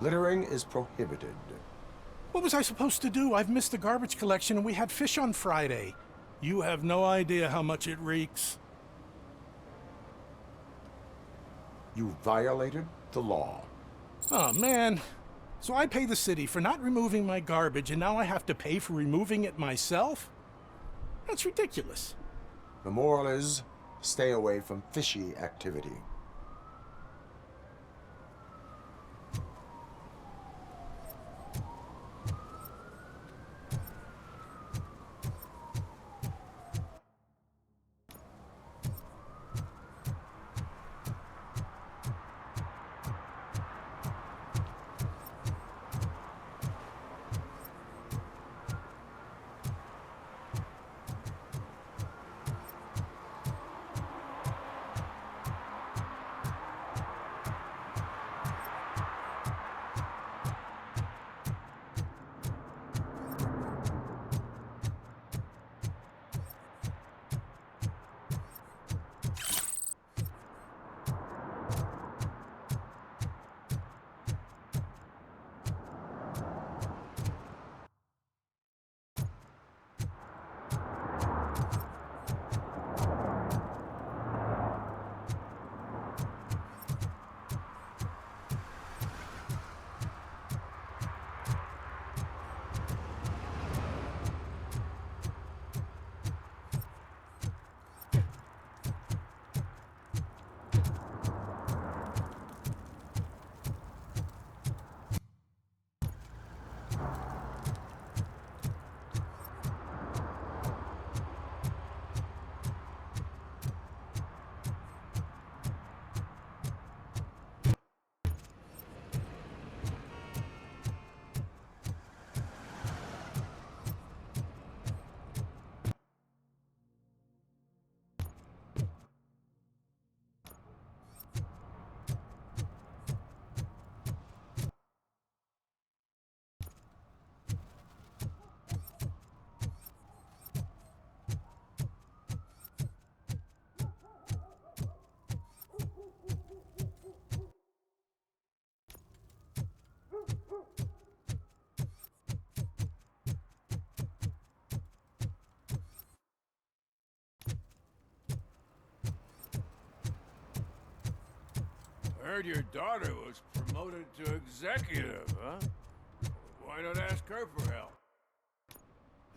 Littering is prohibited. What was I supposed to do? I've missed the garbage collection and we had fish on Friday. You have no idea how much it reeks. You violated the law. Oh, man. So I pay the city for not removing my garbage, and now I have to pay for removing it myself? That's ridiculous. The moral is, stay away from fishy activity. Heard your daughter was promoted to executive, huh? Why not ask her for help?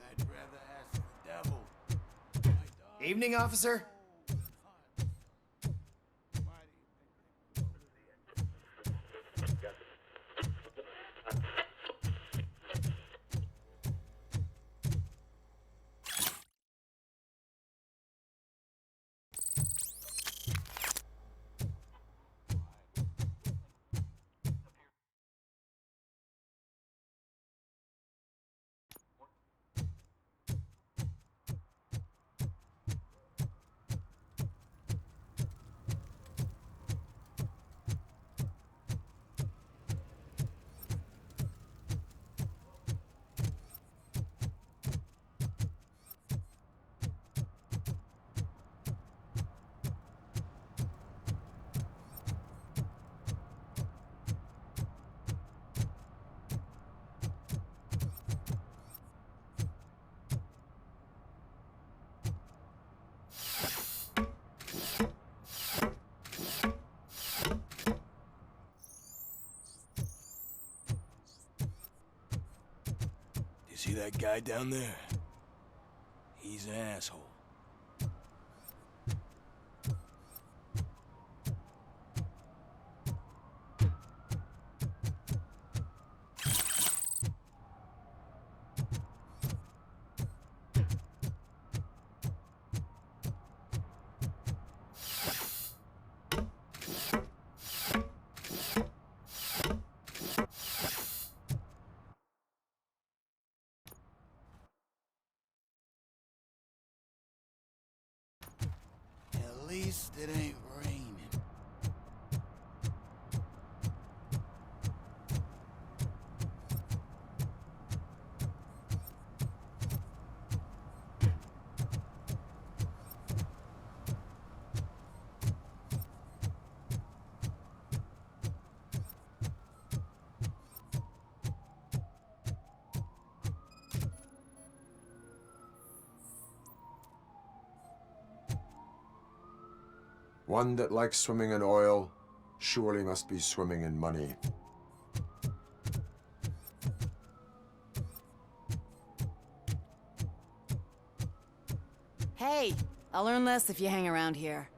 I'd rather ask the devil. Evening, officer. See that guy down there? He's an asshole. One that likes swimming in oil surely must be swimming in money. Hey, I'll learn less if you hang around here.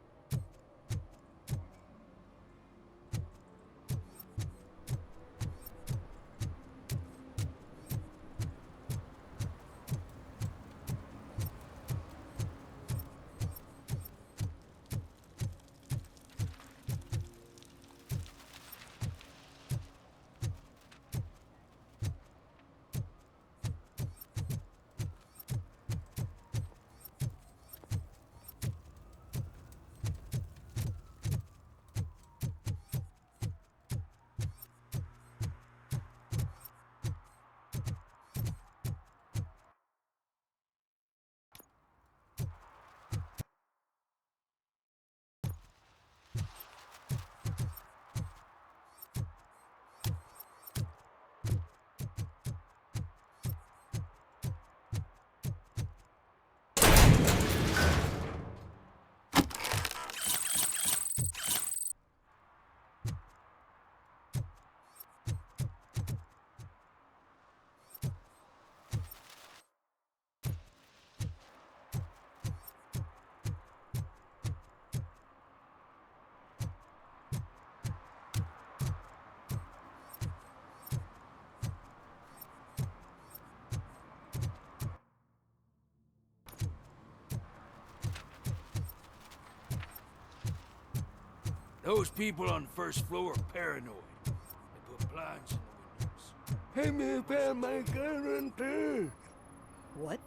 Those people on the first floor are paranoid. They put blinds in the windows. Hey, man, found my guarantee. What?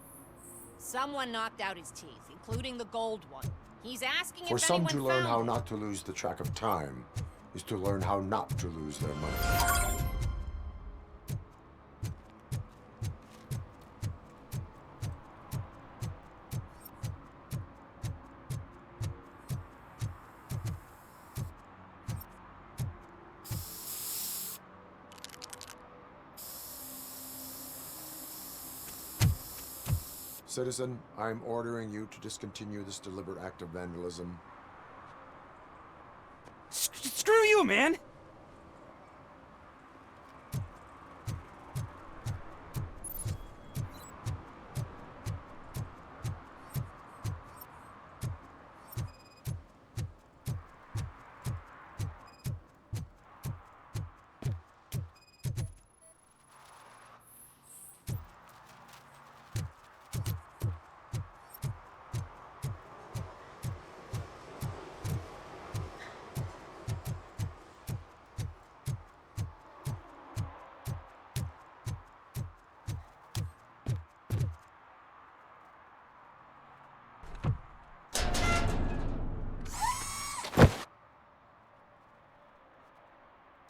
Someone knocked out his teeth, including the gold one. He's asking For if some anyone to learn found how it. not to lose the track of time is to learn how not to lose their money. Citizen, I'm ordering you to discontinue this deliberate act of vandalism. Screw you, man!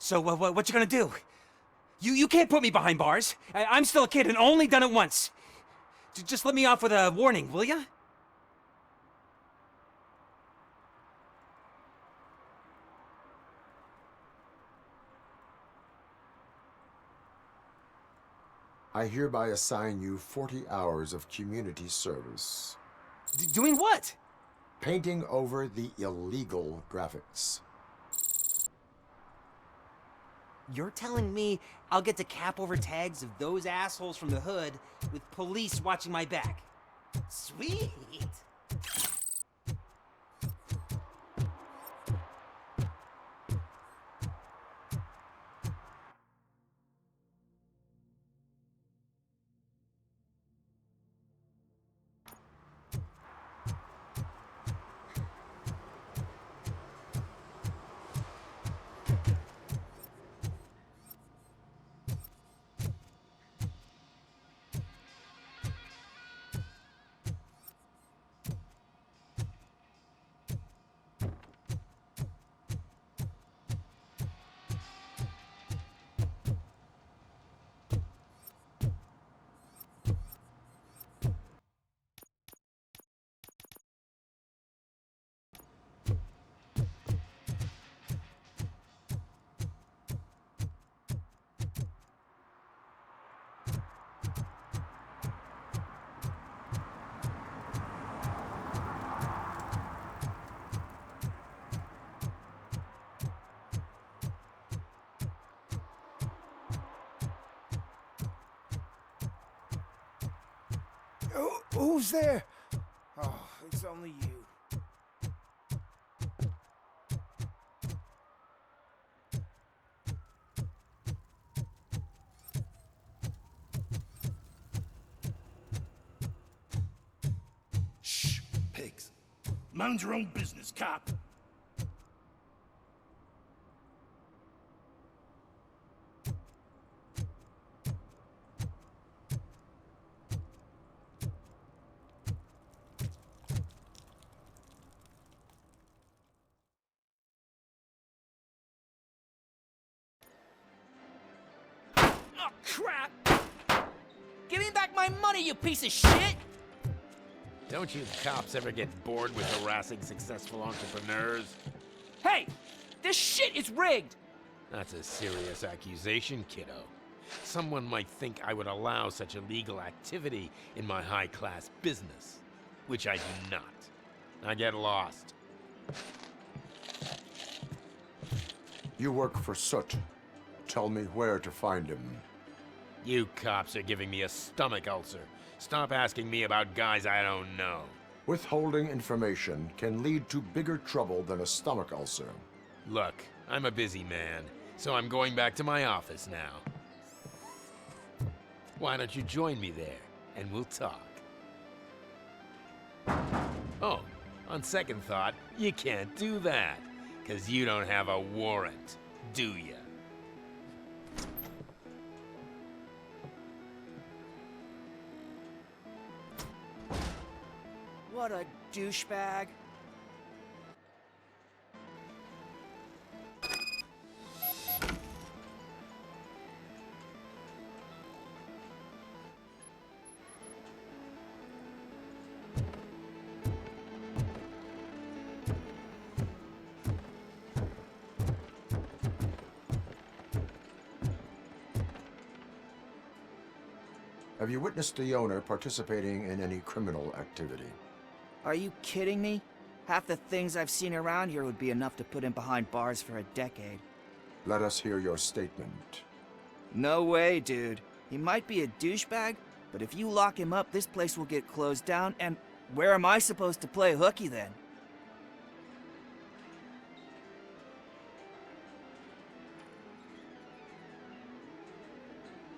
So, what you gonna do? You can't put me behind bars. I'm still a kid and only done it once. Just let me off with a warning, will ya? I hereby assign you 40 hours of community service. Doing what? Painting over the illegal graphics. You're telling me I'll get to cap over tags of those assholes from the hood with police watching my back? Sweet! Who's there? Oh, it's only you. Shh, pigs. Mind your own business, cop. Oh, crap! Give me back my money, you piece of shit! Don't you cops ever get bored with harassing successful entrepreneurs? Hey! This shit is rigged! That's a serious accusation, kiddo. Someone might think I would allow such illegal activity in my high-class business, which I do not. Now get lost. You work for Soot. Tell me where to find him. You cops are giving me a stomach ulcer. Stop asking me about guys I don't know. Withholding information can lead to bigger trouble than a stomach ulcer. Look, I'm a busy man, so I'm going back to my office now. Why don't you join me there, and we'll talk. Oh, on second thought, you can't do that, 'cause you don't have a warrant, do ya? What a douchebag. Have you witnessed the owner participating in any criminal activity? Are you kidding me? Half the things I've seen around here would be enough to put him behind bars for a decade. Let us hear your statement. No way, dude. He might be a douchebag, but if you lock him up, this place will get closed down, and where am I supposed to play hooky then?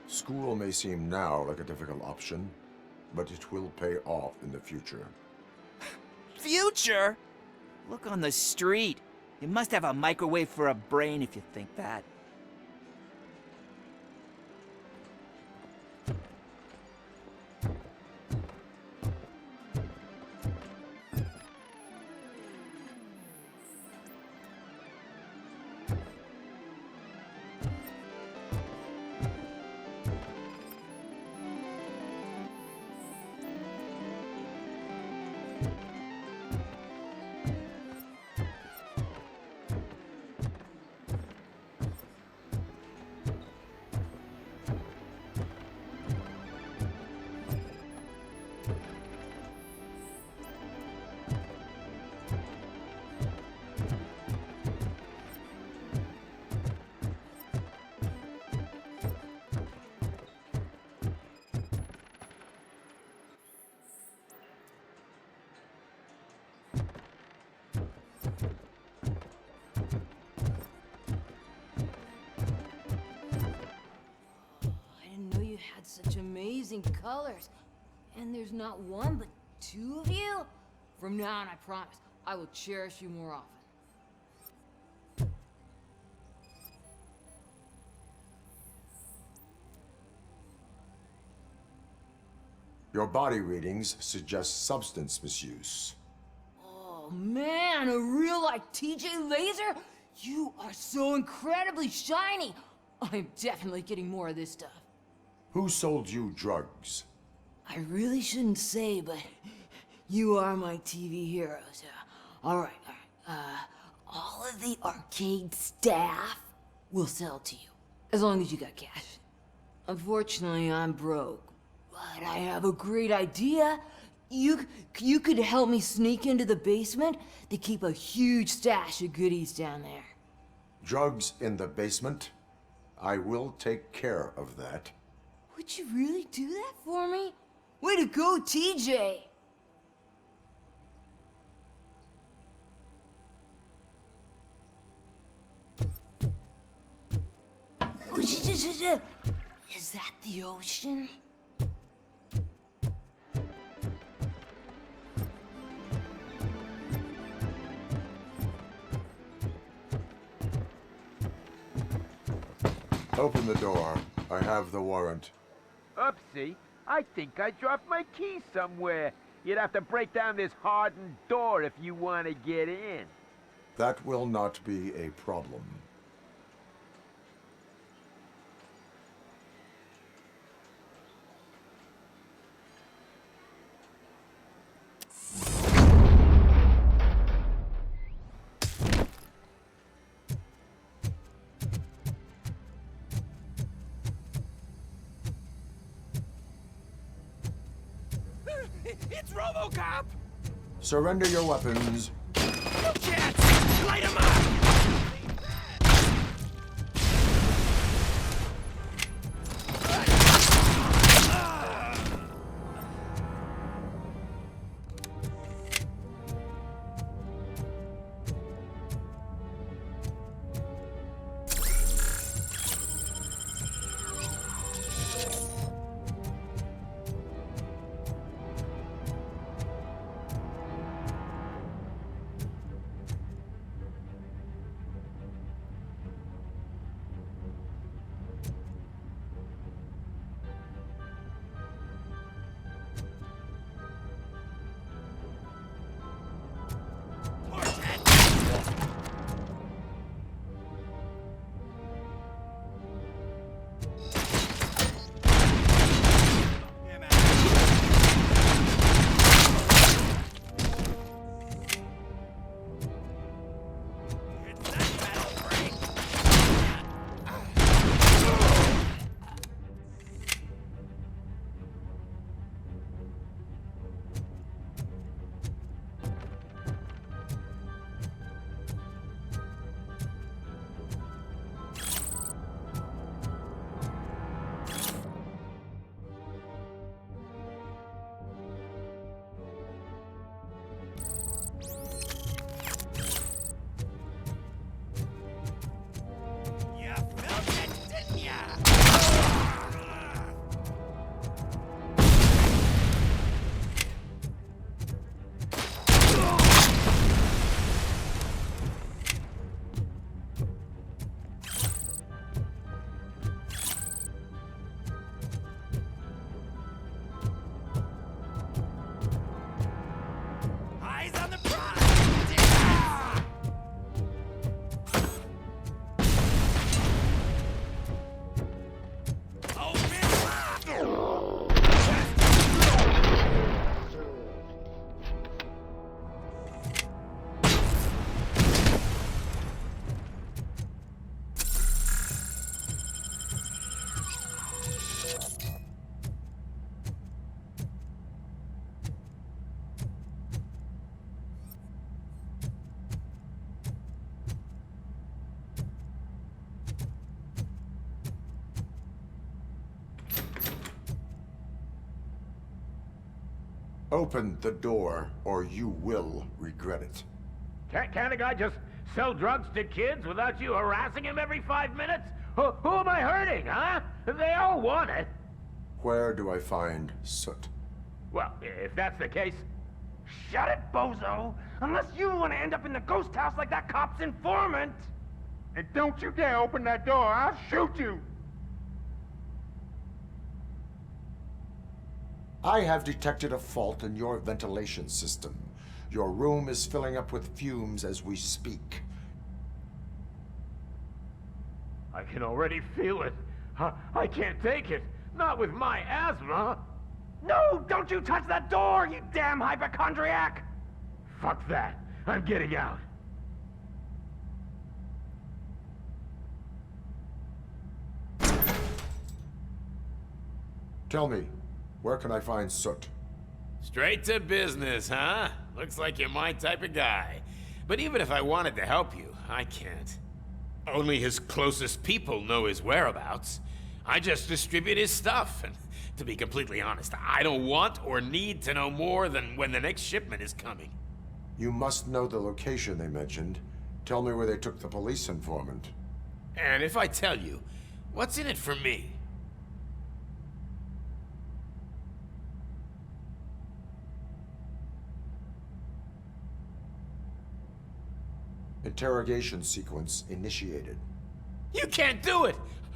School may seem now like a difficult option, but it will pay off in the future. Future? Look on the street. You must have a microwave for a brain if you think that. Such amazing colors. And there's not one, but two of you? From now on, I promise, I will cherish you more often. Your body readings suggest substance misuse. Oh man, a real like TJ Laser? You are so incredibly shiny. I'm definitely getting more of this stuff. Who sold you drugs? I really shouldn't say, but you are my TV heroes. All right. All of the arcade staff will sell to you, as long as you got cash. Unfortunately, I'm broke, but I have a great idea. You could help me sneak into the basement to keep a huge stash of goodies down there. Drugs in the basement? I will take care of that. Would you really do that for me? Way to go, TJ! Is that the ocean? Open the door. I have the warrant. Oopsie, I think I dropped my keys somewhere. You'd have to break down this hardened door if you want to get in. That will not be a problem. It's Robocop! Surrender your weapons. Jets! Light 'em up! Open the door, or you will regret it. Can't a guy just sell drugs to kids without you harassing him every 5 minutes? Who am I hurting, huh? They all want it. Where do I find Soot? Well, if that's the case... Shut it, bozo! Unless you want to end up in the ghost house like that cop's informant! And don't you dare open that door, I'll shoot you! I have detected a fault in your ventilation system. Your room is filling up with fumes as we speak. I can already feel it. I can't take it. Not with my asthma. No! Don't you touch that door, you damn hypochondriac! Fuck that. I'm getting out. Tell me, where can I find Soot? Straight to business, huh? Looks like you're my type of guy. But even if I wanted to help you, I can't. Only his closest people know his whereabouts. I just distribute his stuff, and to be completely honest, I don't want or need to know more than when the next shipment is coming. You must know the location they mentioned. Tell me where they took the police informant. And if I tell you, what's in it for me? Interrogation sequence initiated. You can't do it!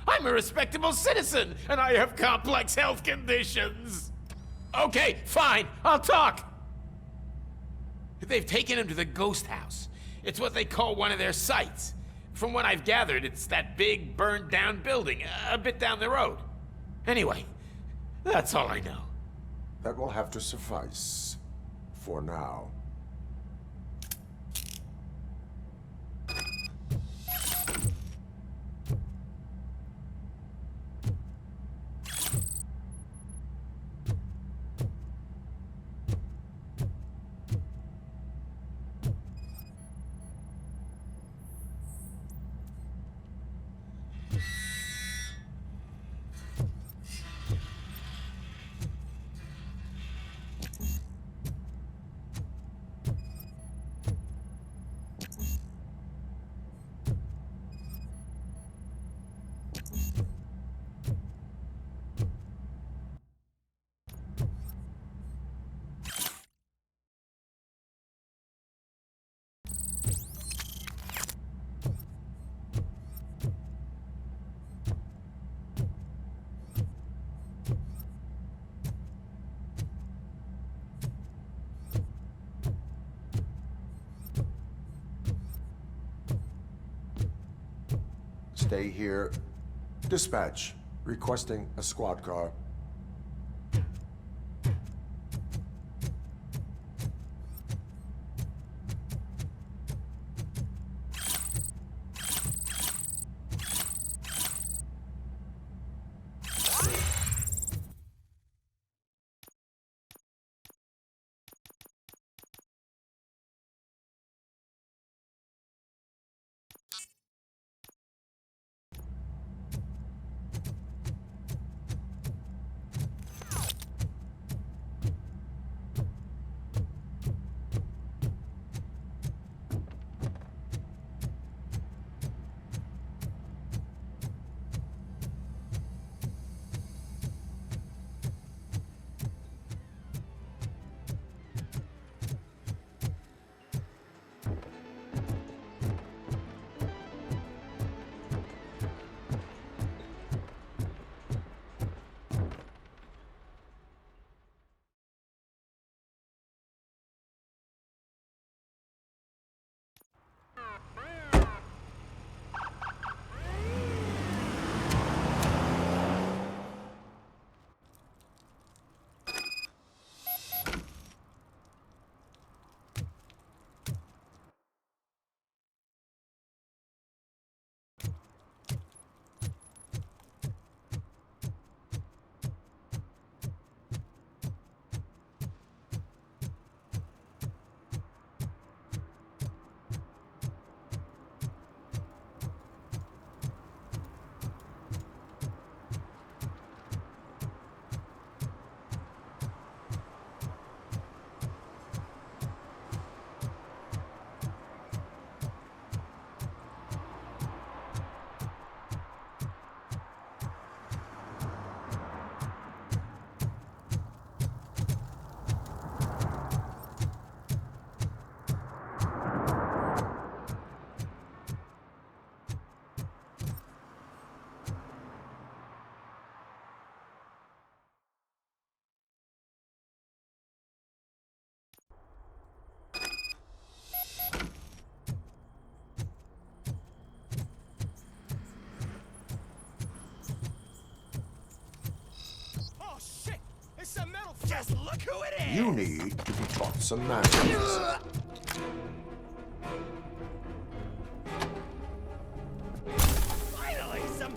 I'm a respectable citizen, and I have complex health conditions! Okay, fine, I'll talk! They've taken him to the ghost house. It's what they call one of their sites. From what I've gathered, it's that big, burned-down building, a bit down the road. Anyway, that's all I know. That will have to suffice. For now. Stay here. Dispatch. Requesting a squad car. Just look who it is! You need to be taught some manners. Finally, some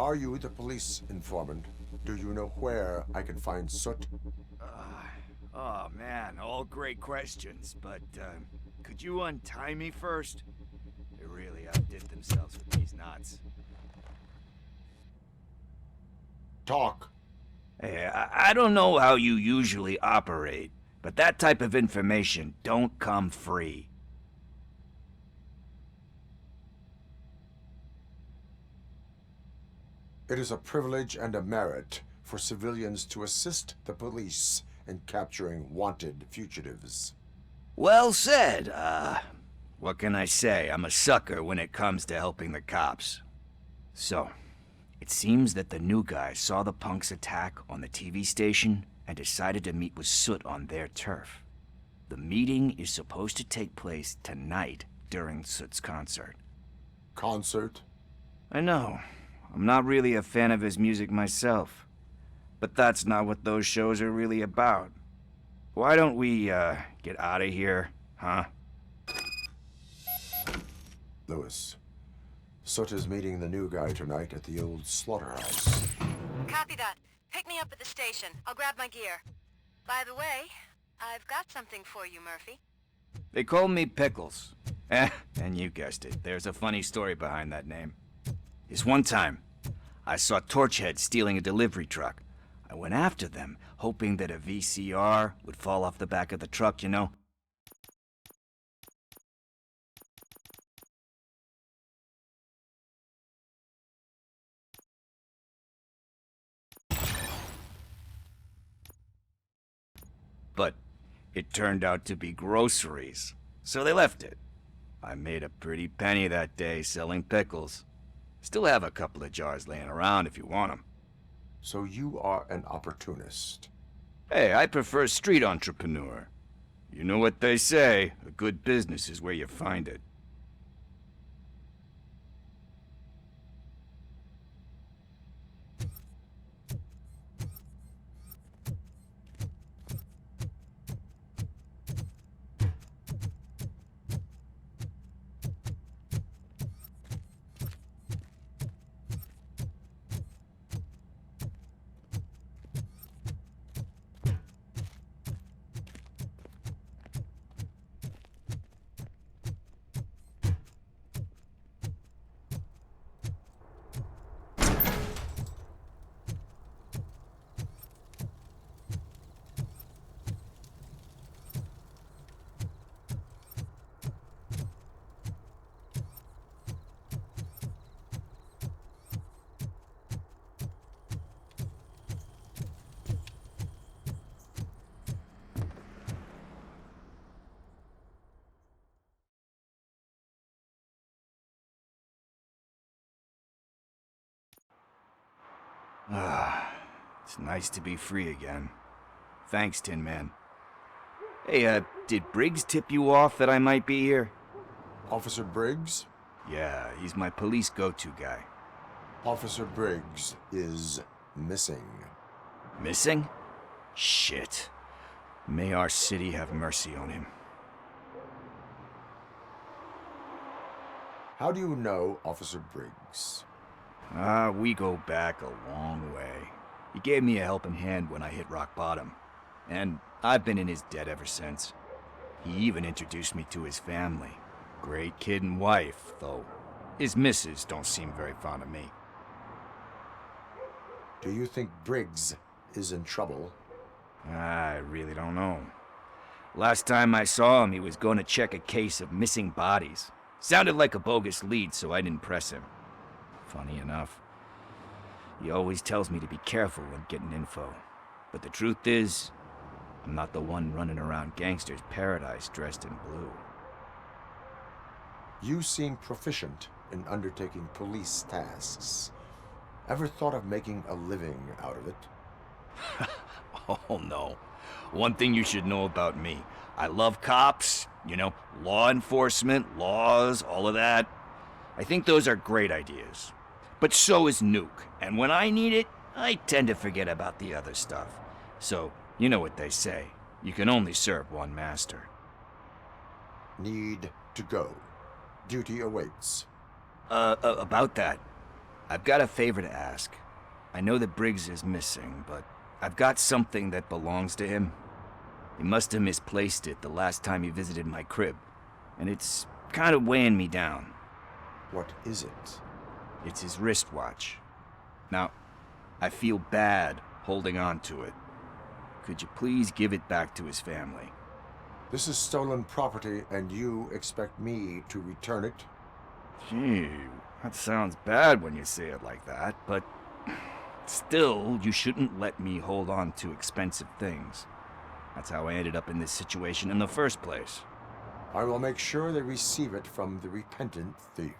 Are you the police informant? Do you know where I can find Soot? Oh man, all great questions, but could you untie me first? They really outdid themselves with these knots. Talk. Hey, I don't know how you usually operate, but that type of information don't come free. It is a privilege and a merit for civilians to assist the police in capturing wanted fugitives. Well said. What can I say? I'm a sucker when it comes to helping the cops. So, it seems that the new guy saw the punk's attack on the TV station and decided to meet with Soot on their turf. The meeting is supposed to take place tonight during Soot's concert. Concert? I know. I'm not really a fan of his music myself. But that's not what those shows are really about. Why don't we, get out of here, huh? Lewis, Soot is meeting the new guy tonight at the old slaughterhouse. Copy that. Pick me up at the station. I'll grab my gear. By the way, I've got something for you, Murphy. They call me Pickles. And you guessed it, there's a funny story behind that name. This one time, I saw Torchhead stealing a delivery truck. I went after them, hoping that a VCR would fall off the back of the truck, you know? But it turned out to be groceries, so they left it. I made a pretty penny that day selling pickles. Still have a couple of jars laying around if you want them. So you are an opportunist. Hey, I prefer street entrepreneur. You know what they say, a good business is where you find it. It's nice to be free again. Thanks, Tin Man. Hey, did Briggs tip you off that I might be here? Officer Briggs? Yeah, he's my police go-to guy. Officer Briggs is missing. Missing? Shit. May our city have mercy on him. How do you know Officer Briggs? We go back a long way. He gave me a helping hand when I hit rock bottom, and I've been in his debt ever since. He even introduced me to his family. Great kid and wife, though his missus don't seem very fond of me. Do you think Briggs is in trouble? I really don't know. Last time I saw him, he was going to check a case of missing bodies. Sounded like a bogus lead, so I didn't press him. Funny enough, he always tells me to be careful when getting info. But the truth is, I'm not the one running around gangster's paradise dressed in blue. You seem proficient in undertaking police tasks. Ever thought of making a living out of it? Oh no. One thing you should know about me. I love cops, you know, law enforcement, laws, all of that. I think those are great ideas. But so is Nuke, and when I need it, I tend to forget about the other stuff. So, you know what they say. You can only serve one master. Need to go. Duty awaits. About that. I've got a favor to ask. I know that Briggs is missing, but I've got something that belongs to him. He must have misplaced it the last time he visited my crib, and it's kind of weighing me down. What is it? It's his wristwatch. Now, I feel bad holding on to it. Could you please give it back to his family? This is stolen property, and you expect me to return it? Gee, that sounds bad when you say it like that, but still, you shouldn't let me hold on to expensive things. That's how I ended up in this situation in the first place. I will make sure they receive it from the repentant thief.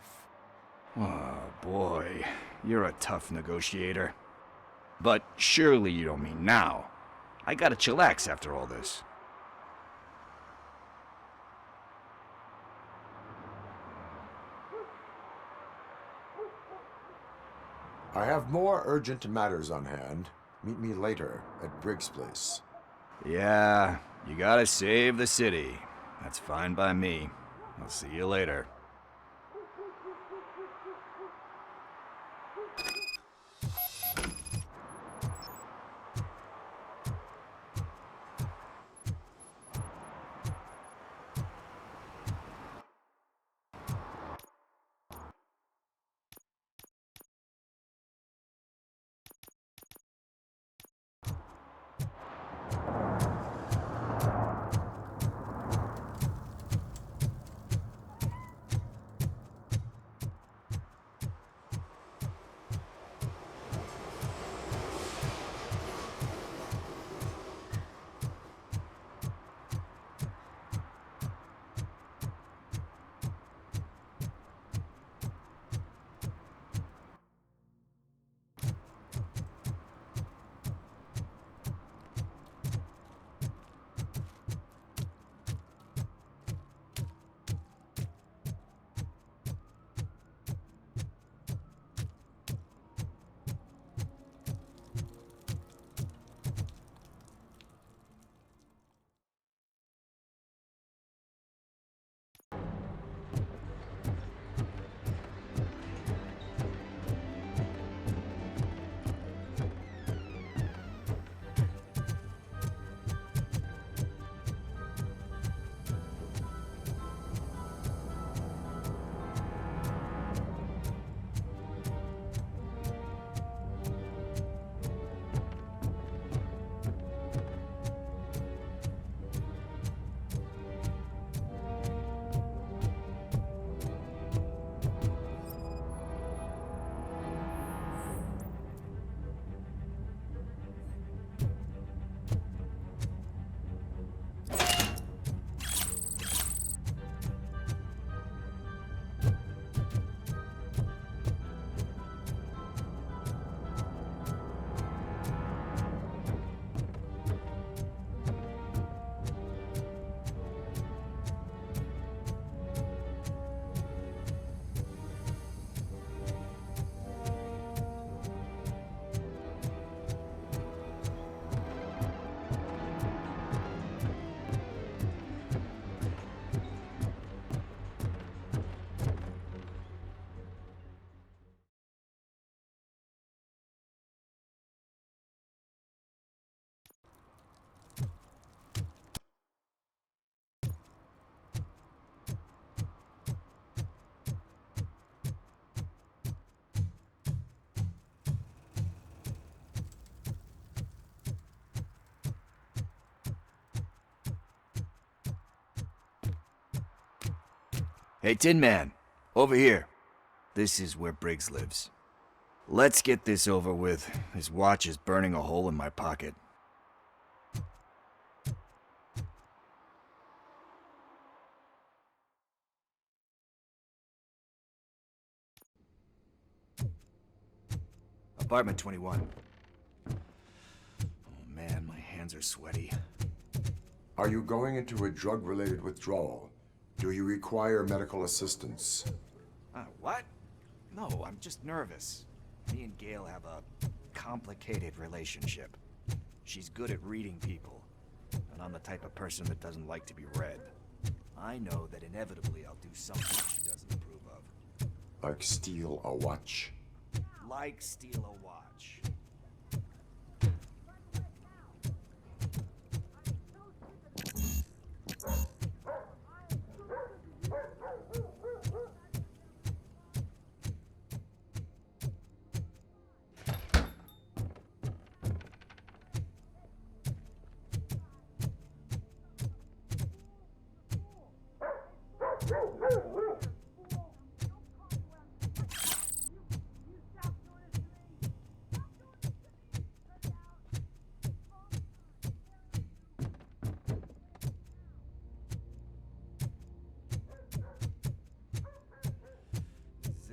Oh, boy. You're a tough negotiator. But surely you don't mean now. I gotta chillax after all this. I have more urgent matters on hand. Meet me later at Briggs' place. Yeah, you gotta save the city. That's fine by me. I'll see you later. Hey, Tin Man, over here. This is where Briggs lives. Let's get this over with. His watch is burning a hole in my pocket. Apartment 21. Oh man, my hands are sweaty. Are you going into a drug-related withdrawal? Do you require medical assistance? What? No, I'm just nervous. Me and Gail have a complicated relationship. She's good at reading people, and I'm the type of person that doesn't like to be read. I know that inevitably I'll do something she doesn't approve of. Like steal a watch? like steal a watch.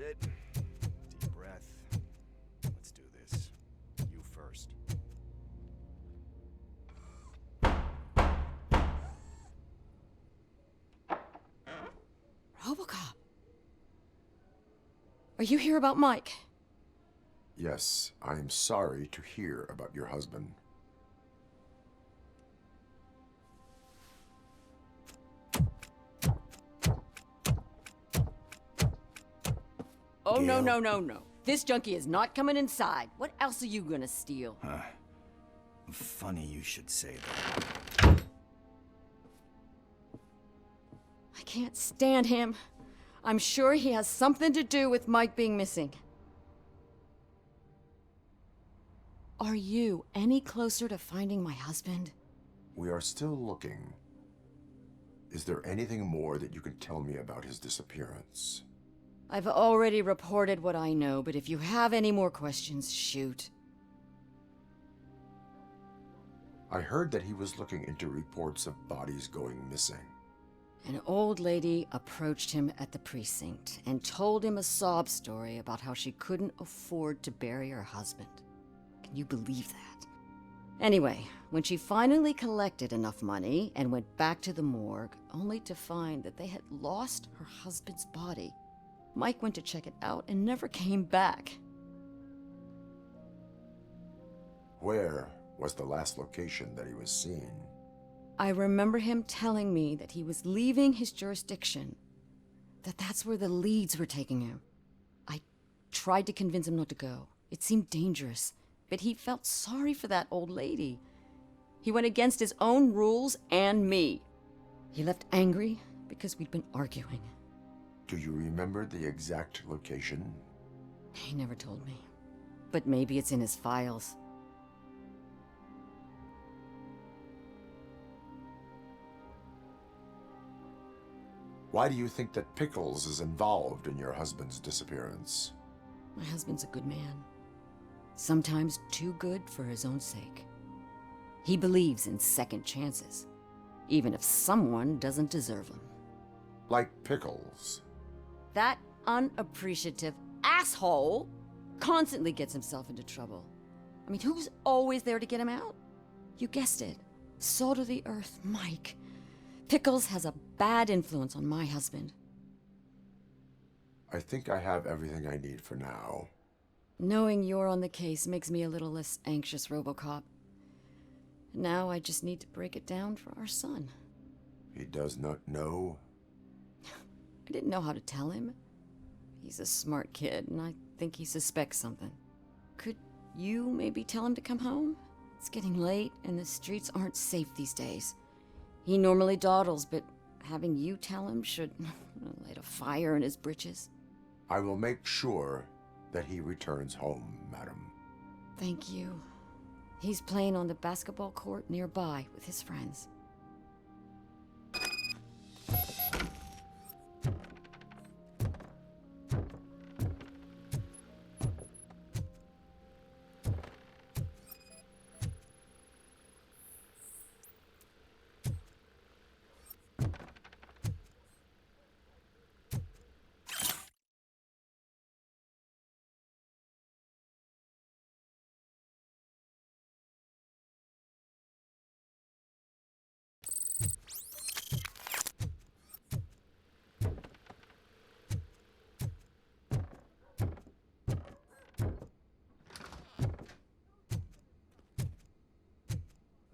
Sit. Deep breath. Let's do this. You first. Robocop. Are you here about Mike? Yes, I am sorry to hear about your husband. Oh, no, Gail. no. This junkie is not coming inside. What else are you gonna steal? Funny you should say that. I can't stand him. I'm sure he has something to do with Mike being missing. Are you any closer to finding my husband? We are still looking. Is there anything more that you can tell me about his disappearance? I've already reported what I know, but if you have any more questions, shoot. I heard that he was looking into reports of bodies going missing. An old lady approached him at the precinct and told him a sob story about how she couldn't afford to bury her husband. Can you believe that? Anyway, when she finally collected enough money and went back to the morgue, only to find that they had lost her husband's body, Mike went to check it out and never came back. Where was the last location that he was seen? I remember him telling me that he was leaving his jurisdiction, that's where the leads were taking him. I tried to convince him not to go. It seemed dangerous, but he felt sorry for that old lady. He went against his own rules and me. He left angry because we'd been arguing. Do you remember the exact location? He never told me, but maybe it's in his files. Why do you think that Pickles is involved in your husband's disappearance? My husband's a good man. Sometimes too good for his own sake. He believes in second chances, even if someone doesn't deserve them. Like Pickles. That unappreciative asshole constantly gets himself into trouble. I mean, who's always there to get him out? You guessed it. Salt of the earth, Mike. Pickles has a bad influence on my husband. I think I have everything I need for now. Knowing you're on the case makes me a little less anxious, Robocop. Now I just need to break it down for our son. He does not know? I didn't know how to tell him. He's a smart kid, and I think he suspects something. Could you maybe tell him to come home? It's getting late, and the streets aren't safe these days. He normally dawdles, but having you tell him should light a fire in his britches. I will make sure that he returns home, madam. Thank you. He's playing on the basketball court nearby with his friends.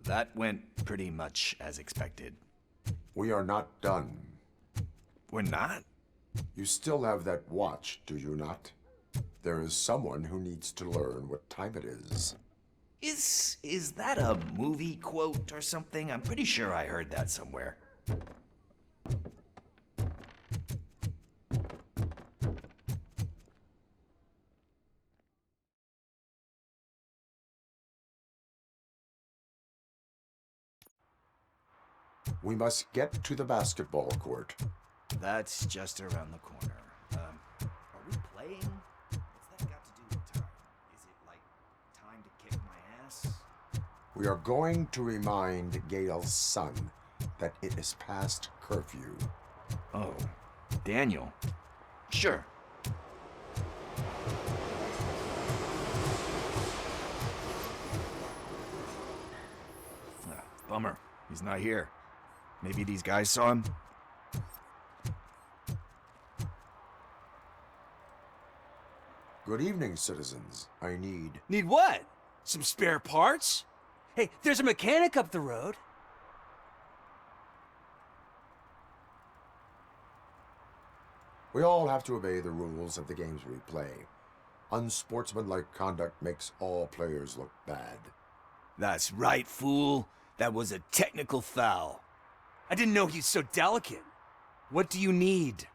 That went pretty much as expected. We are not done. We're not? You still have that watch, do you not? There is someone who needs to learn what time it is. Is that a movie quote or something? I'm pretty sure I heard that somewhere. We must get to the basketball court. That's just around the corner. Are we playing? What's that got to do with time? Is it like time to kick my ass? We are going to remind Gail's son that it is past curfew. Oh, Daniel. Sure. Bummer. He's not here. Maybe these guys saw him? Good evening, citizens. I need... Need what? Some spare parts? Hey, there's a mechanic up the road. We all have to obey the rules of the games we play. Unsportsmanlike conduct makes all players look bad. That's right, fool. That was a technical foul. I didn't know he's so delicate. What do you need?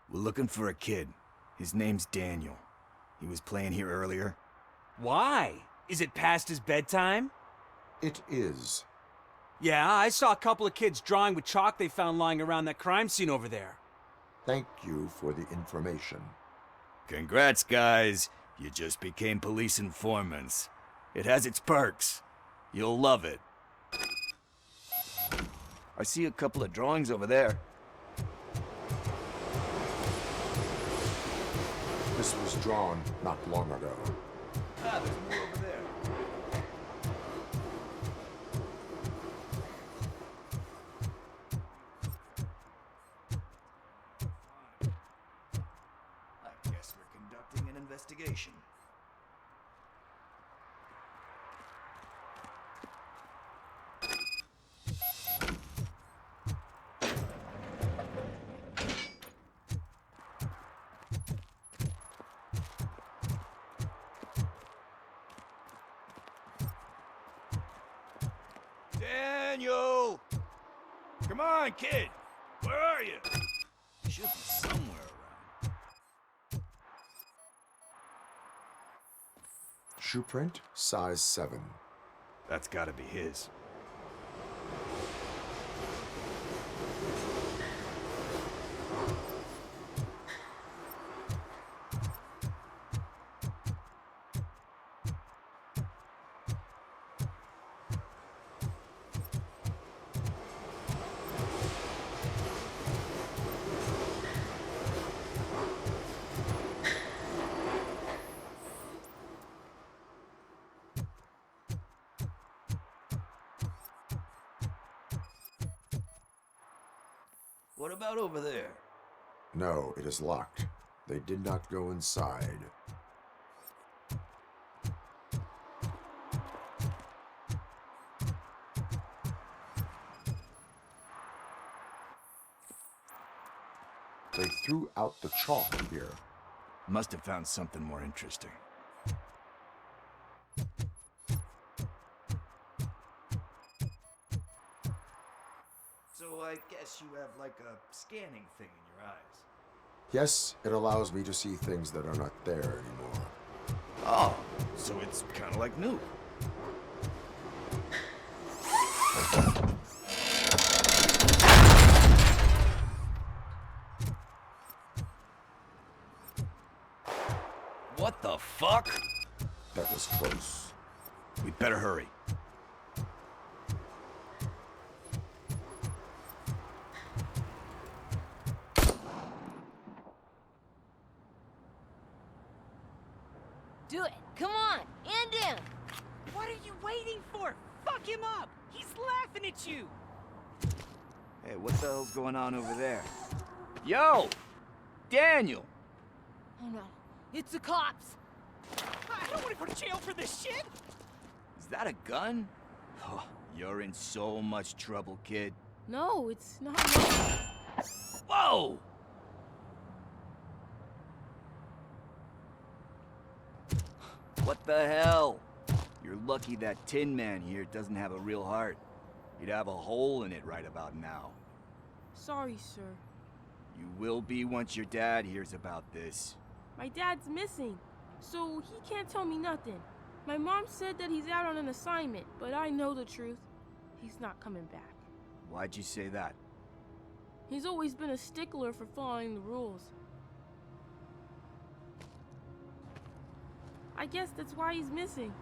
We're looking for a kid. His name's Daniel. He was playing here earlier. Why? Is it past his bedtime? It is. Yeah, I saw a couple of kids drawing with chalk they found lying around that crime scene over there. Thank you for the information. Congrats, guys. You just became police informants. It has its perks. You'll love it. I see a couple of drawings over there. This was drawn not long ago. Ah, there's more over there. I guess we're conducting an investigation. Daniel! Come on, kid! Where are you? Should be somewhere around. Shoe print, size 7. That's gotta be his. What about over there? No, it is locked. They did not go inside. They threw out the chalk here. Must have found something more interesting. So I guess you have like a scanning thing in your eyes. Yes, it allows me to see things that are not there anymore. Oh, so it's kind of like new. What the fuck? That was close. We'd better hurry. Do it. Come on. End him. What are you waiting for? Fuck him up. He's laughing at you. Hey, what the hell's going on over there? Yo! Daniel! Oh no. It's the cops. I don't want to go to jail for this shit. Is that a gun? Oh, you're in so much trouble, kid. No, it's not. Whoa! What the hell? You're lucky that Tin Man here doesn't have a real heart. He'd have a hole in it right about now. Sorry, sir. You will be once your dad hears about this. My dad's missing, so he can't tell me nothing. My mom said that he's out on an assignment, but I know the truth. He's not coming back. Why'd you say that? He's always been a stickler for following the rules. I guess that's why he's missing.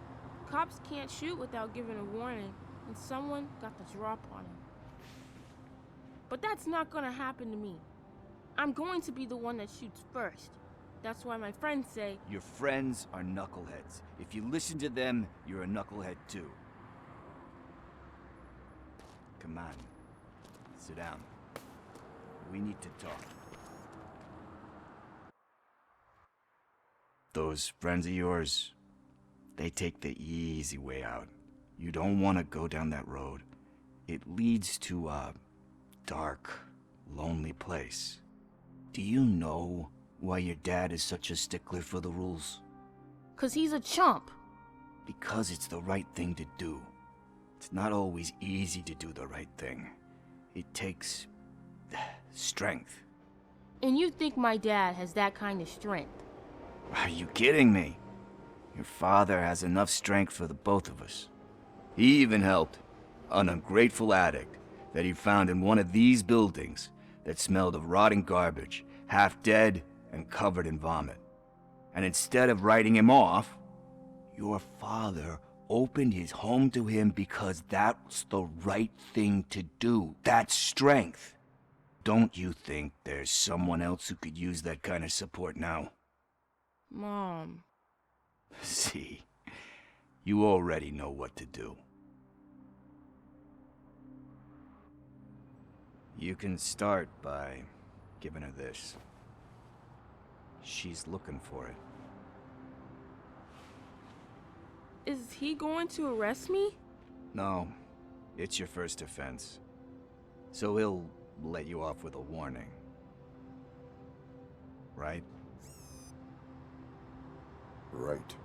Cops can't shoot without giving a warning, and someone got the drop on him. But that's not gonna happen to me. I'm going to be the one that shoots first. That's why my friends say... Your friends are knuckleheads. If you listen to them, you're a knucklehead too. Come on. Sit down. We need to talk. Those friends of yours, they take the easy way out. You don't want to go down that road. It leads to a dark, lonely place. Do you know why your dad is such a stickler for the rules? 'Cause he's a chump. Because it's the right thing to do. It's not always easy to do the right thing. It takes strength. And you think my dad has that kind of strength? Are you kidding me? Your father has enough strength for the both of us. He even helped an ungrateful addict that he found in one of these buildings that smelled of rotting garbage, half dead and covered in vomit. And instead of writing him off, your father opened his home to him because that's the right thing to do. That's strength. Don't you think there's someone else who could use that kind of support now? Mom. See, you already know what to do. You can start by giving her this. She's looking for it. Is he going to arrest me? No, it's your first offense. So he'll let you off with a warning. Right? Right.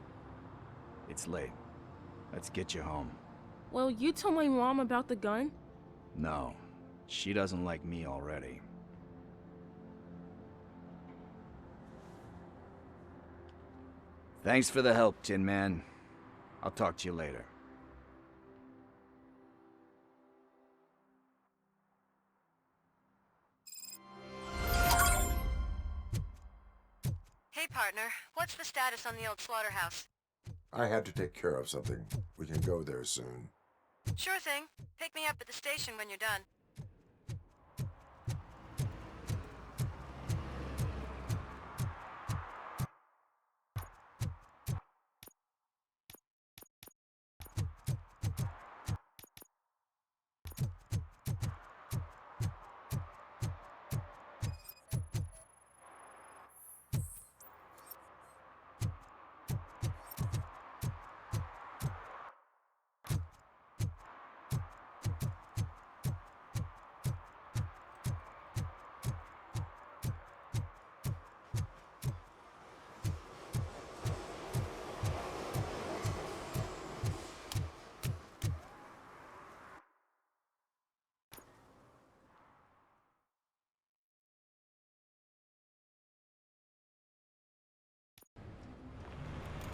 It's late. Let's get you home. Well, you told my mom about the gun? No, she doesn't like me already. Thanks for the help, Tin Man. I'll talk to you later. Hey, partner. What's the status on the old slaughterhouse? I had to take care of something. We can go there soon. Sure thing. Pick me up at the station when you're done.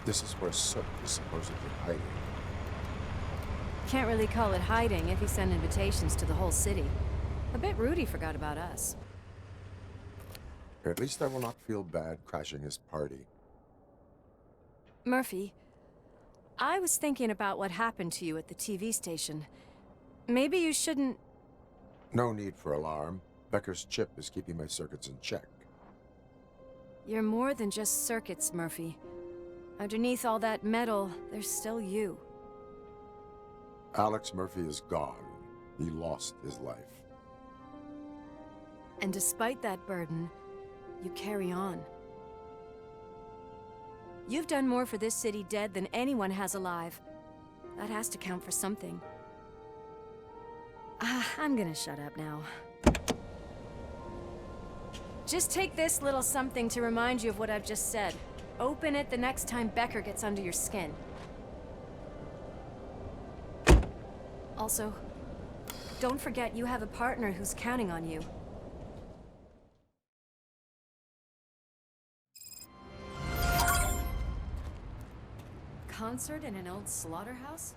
This is where Soot is supposedly hiding. Can't really call it hiding if he sent invitations to the whole city. A bit rude he forgot about us. At least I will not feel bad crashing his party. Murphy, I was thinking about what happened to you at the TV station. Maybe you shouldn't... No need for alarm. Becker's chip is keeping my circuits in check. You're more than just circuits, Murphy. Underneath all that metal, there's still you. Alex Murphy is gone. He lost his life. And despite that burden, you carry on. You've done more for this city dead than anyone has alive. That has to count for something. I'm gonna shut up now. Just take this little something to remind you of what I've just said. Open it the next time Becker gets under your skin. Also, don't forget you have a partner who's counting on you. Concert in an old slaughterhouse?